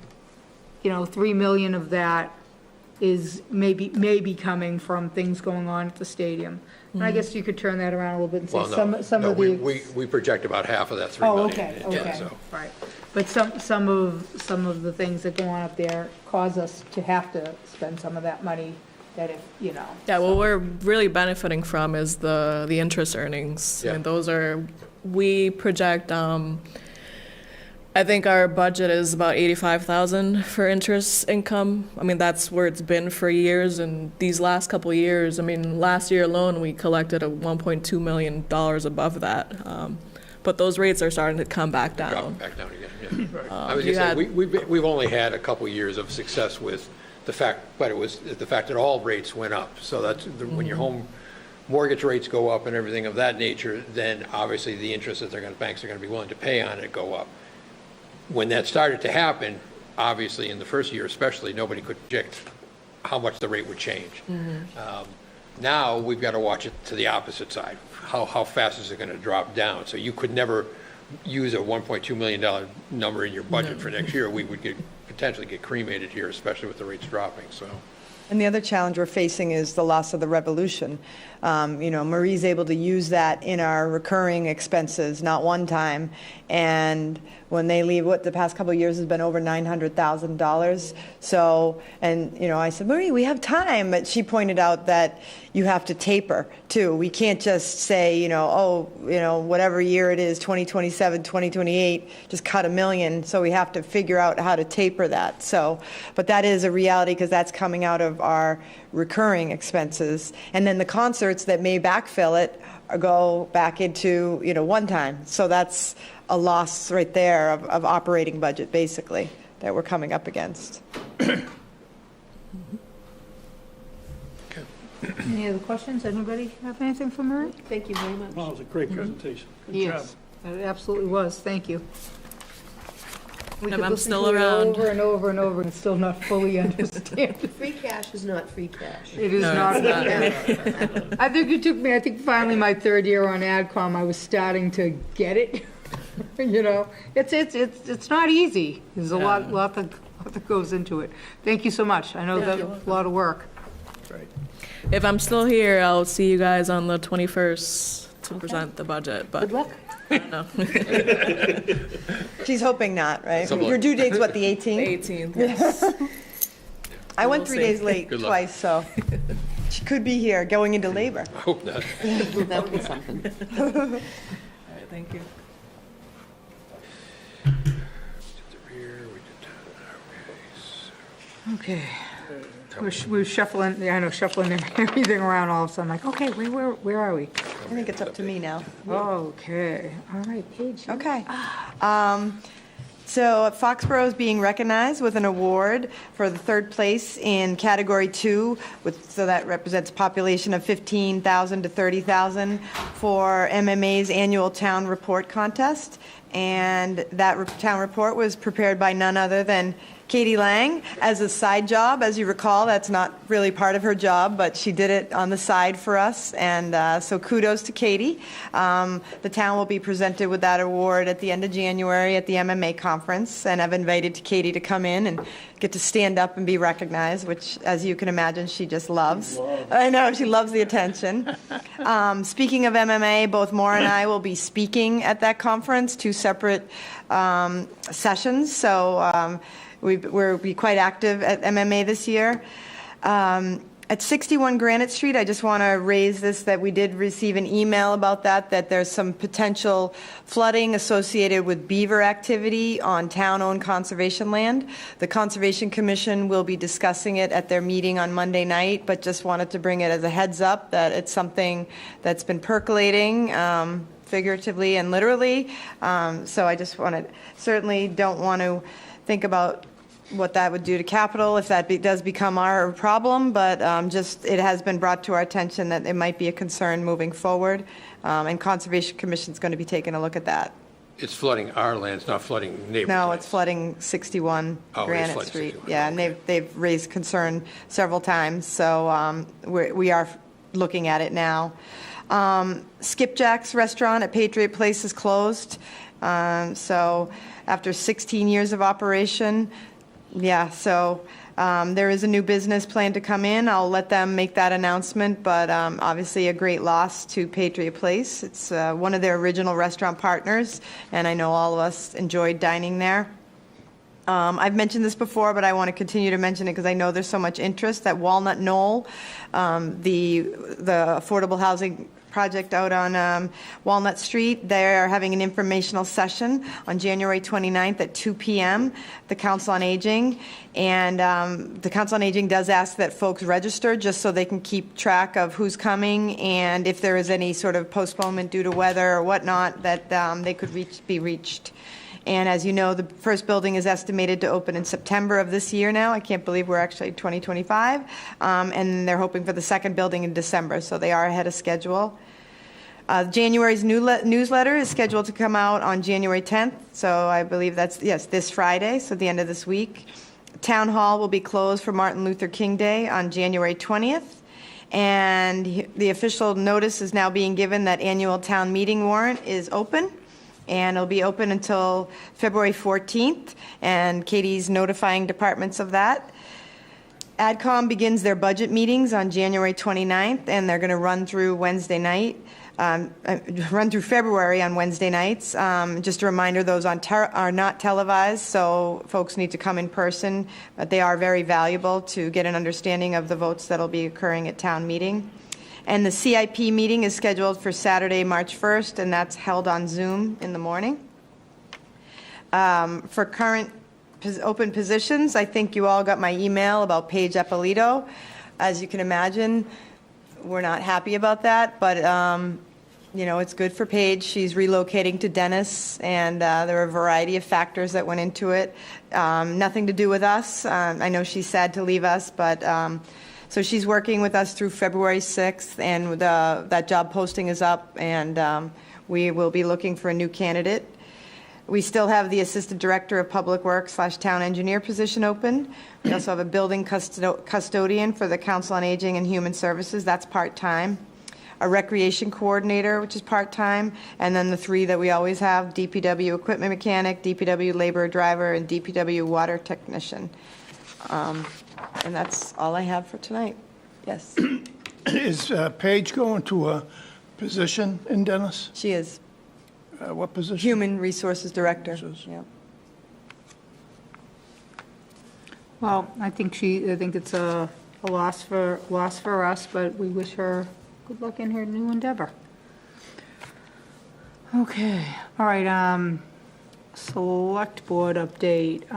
3 million of that is maybe coming from things going on at the stadium. And I guess you could turn that around a little bit and say Well, some no, of the. we project about half of that 3 Oh, million. okay, Yeah, okay, so. right. But some of the things that go on up there cause us to have to spend some of that money that if, Yeah, what we're really benefiting from is the interest earnings. Yeah. We project, I think our budget is about 85,000 for interest income. That's where it's been for years, and these last couple of years, last year alone, we collected a $1.2 million above that. But those rates are starting to come back down. Drop back down again, yeah. I was you gonna say, had- we've only had a couple years of success with the fact that all rates went up. So that's, when your home mortgage rates go up and everything of that nature, then obviously the interest that banks are gonna be willing to pay on it go up. When that started to happen, obviously in the first year especially, nobody could predict how much the rate would change. Now, we've got to watch it to the opposite side. How fast is it going to drop down? So you could never use a $1.2 million number in your budget for next year. We would potentially get cremated here, especially with the rates dropping, so. And the other challenge we're facing is the loss of the Revolution. Marie's able to use that in our recurring expenses, not one time. And when they leave, the past couple of years has been over $900,000. So, I said, Marie, we have time. But she pointed out that you have to taper, too. We can't just say, whatever year it is, 2027, 2028, just cut $1 million. So we have to figure out how to taper that. So, but that is a reality because that's coming out of our recurring expenses. And then the concerts that may backfill it go back into, one time. So that's a loss right there of operating budget, basically, that we're coming up against. Any other questions? Anybody have anything for Marie? Thank you very much. Well, it was a great presentation. Good job. Yes, it absolutely was. Thank you. We And could I'm listen still to it around. over and over and over and still not fully understand. Free cash is not free cash. It is not. I think finally my third year on AdCom, I was starting to get it. It's not easy. There's a lot that goes into it. Thank you so much. I know that's a lot of work. If I'm still here, I'll see you guys on the 21st to present the budget, but. Good luck. I don't know. She's hoping not, right? Some luck. Your due date's what, the 18th? 18th, yes. I went We'll 3 see. days late Good luck. twice, so she could be here going into labor. I hope not. That would be something. it, thank you. Okay. We're shuffling, yeah, I know, shuffling everything around all of a sudden, like, okay, where are we? I think it's up to me now. Okay, all right, Paige. Okay. So Foxborough is being recognized with an award for the third place in Category 2, so that represents a population of 15,000 to 30,000 for MMA's annual town report contest. And that town report was prepared by none other than Katie Lang as a side job. As you recall, that's not really part of her job, but she did it on the side for us, and so kudos to Katie. The town will be presented with that award at the end of January at the MMA conference, and I've invited Katie to come in and get to stand up and be recognized, which, as you can imagine, she just loves. I know, she loves the attention. Speaking of MMA, both Maura and I will be speaking at that conference, two separate sessions, so we'll be quite active at MMA this year. At 61 Granite Street, I just want to raise this, that we did receive an email about that there's some potential flooding associated with beaver activity on town-owned conservation land. The Conservation Commission will be discussing it at their meeting on Monday night, but just wanted to bring it as a heads up that it's something that's been percolating, figuratively and literally. So I just certainly don't want to think about what that would do to capital if that does become our problem, but just it has been brought to our attention that it might be a concern moving forward, and Conservation Commission's going to be taking a look at that. It's flooding our lands, not flooding neighbors' No, lands. it's flooding 61 Oh, it is Granite flooding Street. 61, Yeah, and okay. they've raised concern several times, so we are looking at it now. Skipjack's restaurant at Patriot Place is closed, so after 16 years of operation. Yeah, so there is a new business planned to come in. I'll let them make that announcement, but obviously a great loss to Patriot Place. It's one of their original restaurant partners, and I know all of us enjoyed dining there. I've mentioned this before, but I want to continue to mention it because I know there's so much interest at Walnut Knoll, the affordable housing project out on Walnut Street. They're having an informational session on January 29th at 2 p.m., the Council on Aging. And the Council on Aging does ask that folks register just so they can keep track of who's coming, and if there is any sort of postponement due to weather or whatnot, that they could be reached. And as you know, the first building is estimated to open in September of this year now. I can't believe we're actually 2025. And they're hoping for the second building in December, so they are ahead of schedule. January's newsletter is scheduled to come out on January 10th, so I believe that's, yes, this Friday, so the end of this week. Town Hall will be closed for Martin Luther King Day on January 20th. And the official notice is now being given that annual town meeting warrant is open. And it'll be open until February 14th, and Katie's notifying departments of that. AdCom begins their budget meetings on January 29th, and they're going to run through February on Wednesday nights. Just a reminder, those are not televised, so folks need to come in person, but they are very valuable to get an understanding of the votes that'll be occurring at town meeting. And the CIP meeting is scheduled for Saturday, March 1st, and that's held on Zoom in the morning. For current open positions, I think you all got my email about Paige Eppolito. As you can imagine, we're not happy about that, but it's good for Paige. She's relocating to Dennis, and there are a variety of factors that went into it. Nothing to do with us. I know she's sad to leave us, but so she's working with us through February 6th, and that job posting is up, and we will be looking for a new candidate. We still have the Assistant Director of Public Works / Town Engineer position open. We also have a building custodian for the Council on Aging and Human Services. That's part-time. A recreation coordinator, which is part-time, and then the three that we always have, DPW equipment mechanic, DPW labor driver, and DPW water technician. And that's all I have for tonight. Yes, Is Paige going to a position in Dennis? she is What position? Human Resources Director. Resources. Yeah. Well, I think it's a loss for us, but we wish her good luck in her new endeavor. Okay, all right, select board update.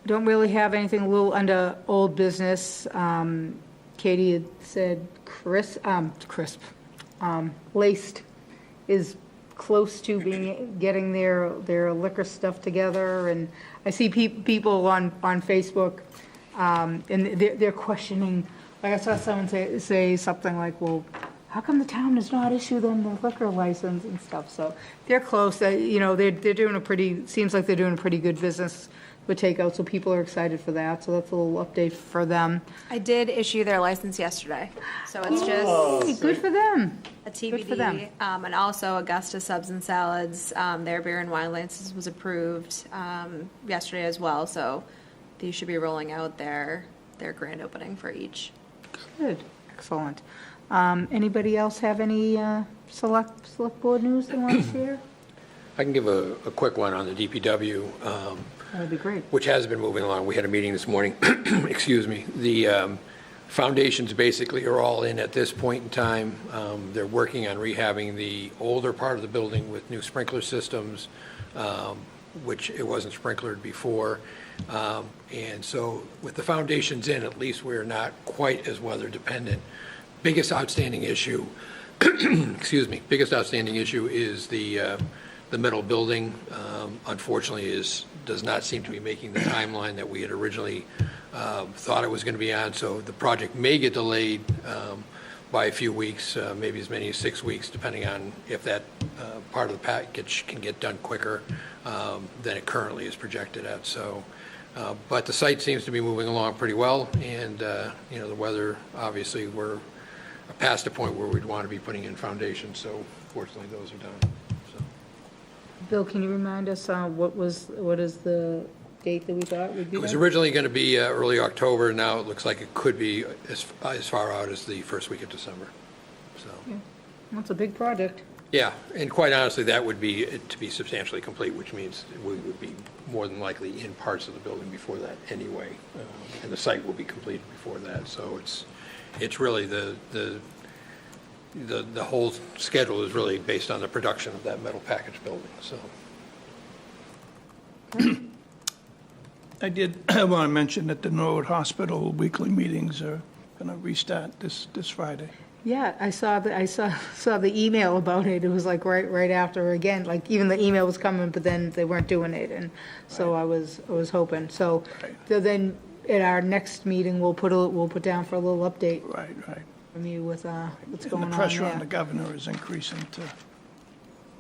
Don't really have anything, a little under old business. Katie had said Laced is close to getting their liquor stuff together, and I see people on Facebook, and they're questioning, like I saw someone say something like, well, how come the town does not issue them the liquor license and stuff? So they're close, they're doing seems like they're doing a pretty good business with takeout, so people are excited for that, so that's a little update for them. I did issue their license yesterday, so it's Hey, good for them. a Good for them. TBD. And also Augusta Subs and Salads, their beer and wine license was approved yesterday as well, so these should be rolling out their grand opening for each. Good, excellent. Anybody else have any select board news they want to share? I can give a quick one on the DPW. That'd be great. Which has been moving along. We had a meeting this morning, excuse me. The foundations basically are all in at this point in time. They're working on rehabbing the older part of the building with new sprinkler systems, which it wasn't sprinklered before. And so with the foundations in, at least we're not quite as weather dependent. Biggest outstanding issue, excuse me, biggest outstanding issue is the middle building. Unfortunately, does not seem to be making the timeline that we had originally thought it was going to be on. So the project may get delayed by a few weeks, maybe as many as 6 weeks, depending on if that part of the package can get done quicker than it currently is projected at. So, but the site seems to be moving along pretty well, and the weather, obviously, we're past the point where we'd want to be putting in foundations. So fortunately, those are done. Bill, can you remind us, what is the date that we thought would be It was there? originally going to be early October. Now it looks like it could be as far out as the first week of December. So, That's a big project. yeah, and quite honestly, that would be to be substantially complete, which means we would be more than likely in parts of the building before that anyway, and the site will be completed before that. So it's really the whole schedule is really based on the production of that metal package building. So. I did want to mention that the Norwood Hospital weekly meetings are going to restart this Friday. Yeah, I saw the email about it. It was like right after, again, like even the email was coming, but then they weren't doing it, and so I was hoping. So then at our next meeting, we'll put down for a little update Right. from you with what's going on And there. the pressure on the governor is increasing to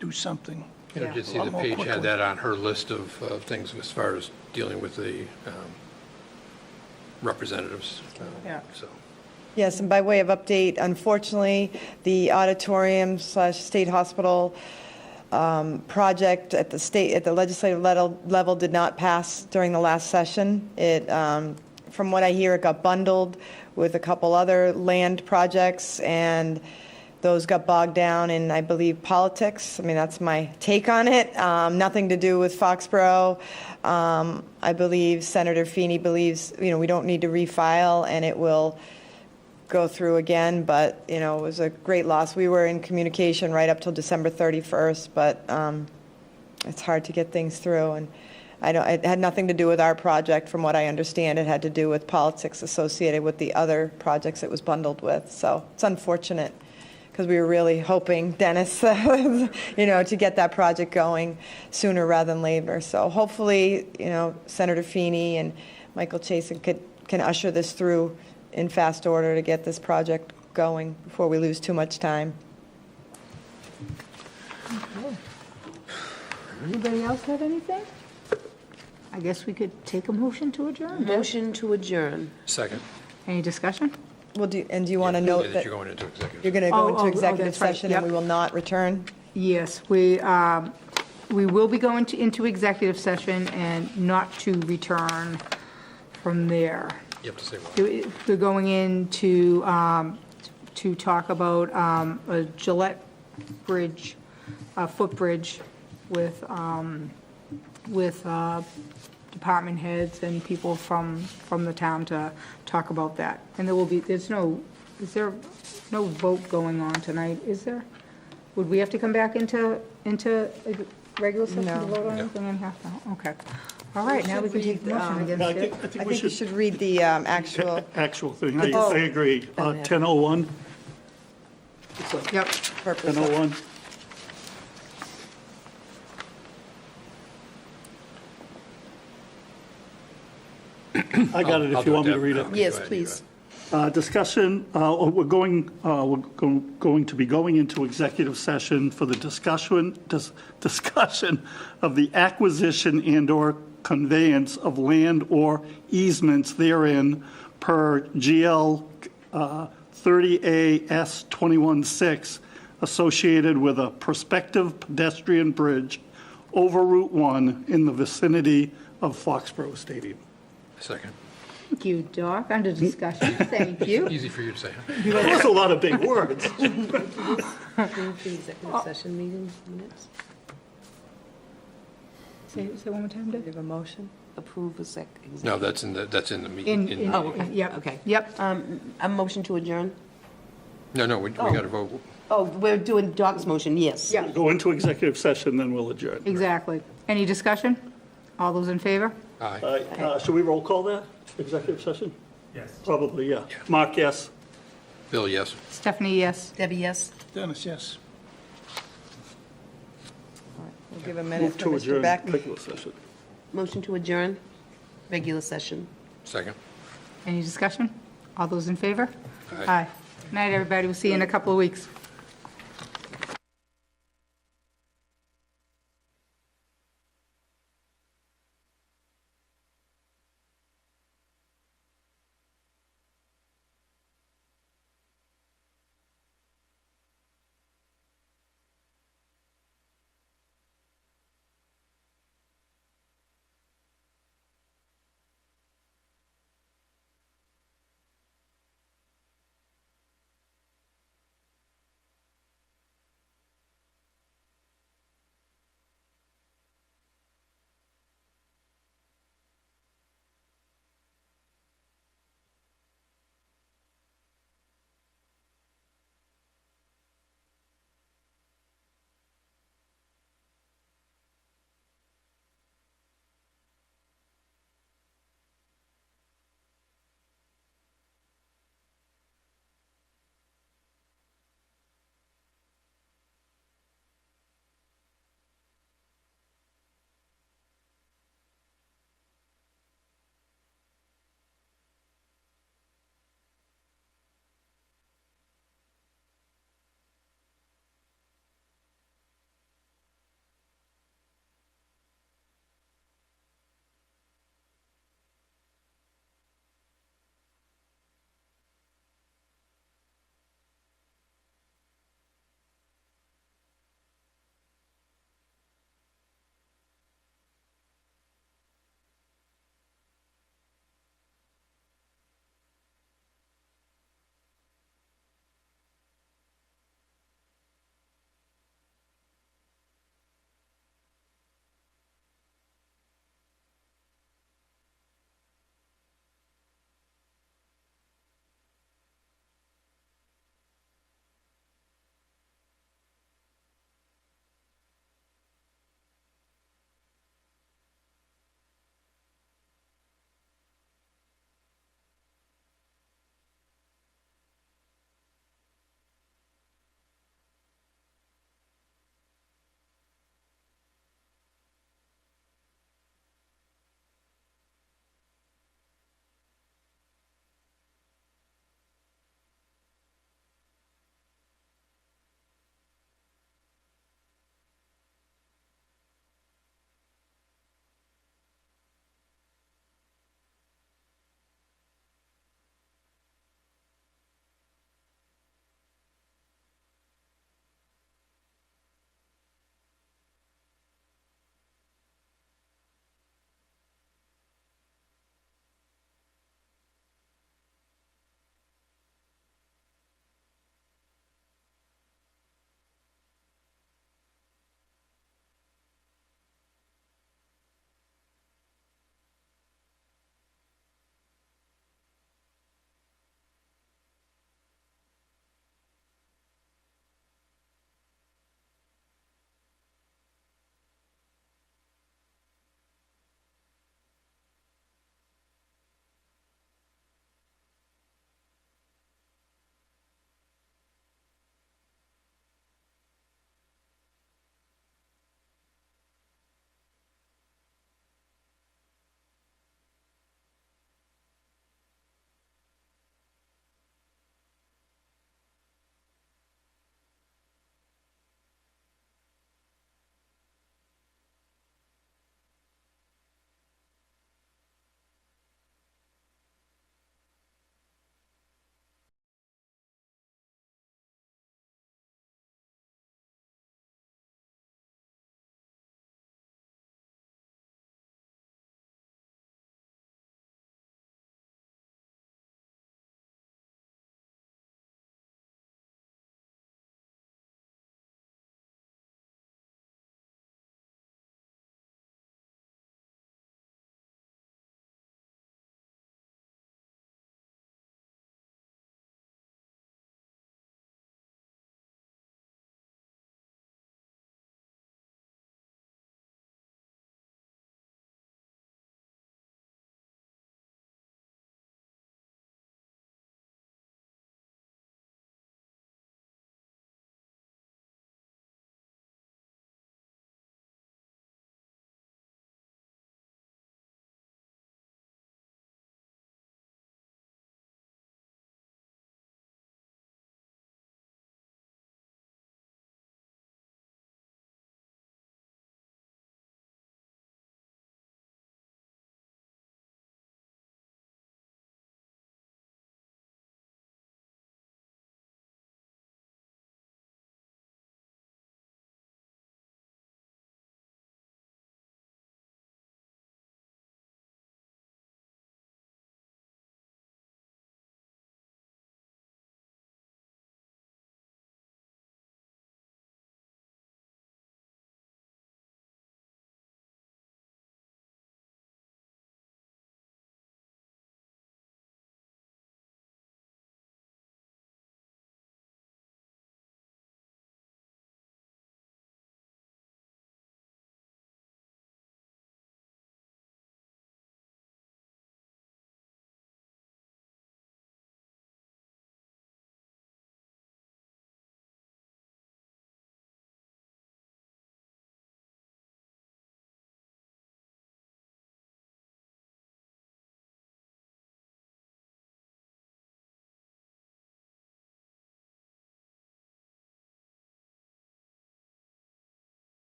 do something. I Yeah. did see A that lot more Paige quickly. had that on her list of things as far as dealing with the representatives. Yeah. So, Yes, and by way of update, unfortunately, the auditorium/state hospital project at the legislative level did not pass during the last session. It, from what I hear, it got bundled with a couple other land projects, and those got bogged down in, I believe, politics. I mean, that's my take on it. Nothing to do with Foxborough. I believe Senator Feeney believes, we don't need to refile, and it will go through again, but, it was a great loss. We were in communication right up till December 31st, but it's hard to get things through, and it had nothing to do with our project, from what I understand. It had to do with politics associated with the other projects it was bundled with, so it's unfortunate, because we were really hoping, Dennis, to get that project going sooner rather than later. So hopefully, Senator Feeney and Michael Chasen can usher this through in fast order to get this project going before we lose too much time. Anybody else have anything? I guess we could take a motion to adjourn. Motion to adjourn. second. Any discussion? Well, do you want to note that You're going into executive. you're going to go into Oh, executive that's right, session and yep. we will not return? Yes, we will be going into executive session and not to return from there. You have to say what. We're going in to talk about a Gillette bridge, a footbridge with department heads and people from the town to talk about that. And is there no vote going on tonight, is there? Would we have to come back into a regular session to No. vote on anything anyhow? No? Okay. All right, now we can take the motion against I it. think I we think you should, should read the actual, actual thing, I agree. 10:01. Yep. purpose. 10:01. I got it I'll if you do want me to Deb. read it. Okay, Yes, go ahead, please. Discussion, we're going to be going into executive session for the discussion of the acquisition and/or conveyance of land or easements therein per GL 30A S 21-6 associated with a prospective pedestrian bridge over Route 1 in the vicinity of Foxborough Stadium. Second. Thank you, Doc. Under discussion. Thank you. Easy for you to say. That's a lot of big words. Approve the executive session meeting minutes. Say one more time, You Deb. have a motion? Approve No, that's in the meeting. Oh, okay. Yep. Okay. Yep. A motion to adjourn? No, we got to vote. Oh, we're doing Doc's motion, yes. Yeah, Go into executive session, then we'll adjourn. exactly. Any discussion? All those in favor? Aye. Should we roll call that, executive session? Yes. Probably, yeah. Mark, yes. Bill, yes. Stephanie, yes. Debbie, yes? Dennis, yes. We'll give a minute Move for to Mr. adjourn Beck. regular session. Motion to adjourn, regular session. Second. Any discussion? All those in favor? Aye. Night, everybody. We'll see you in a couple of weeks.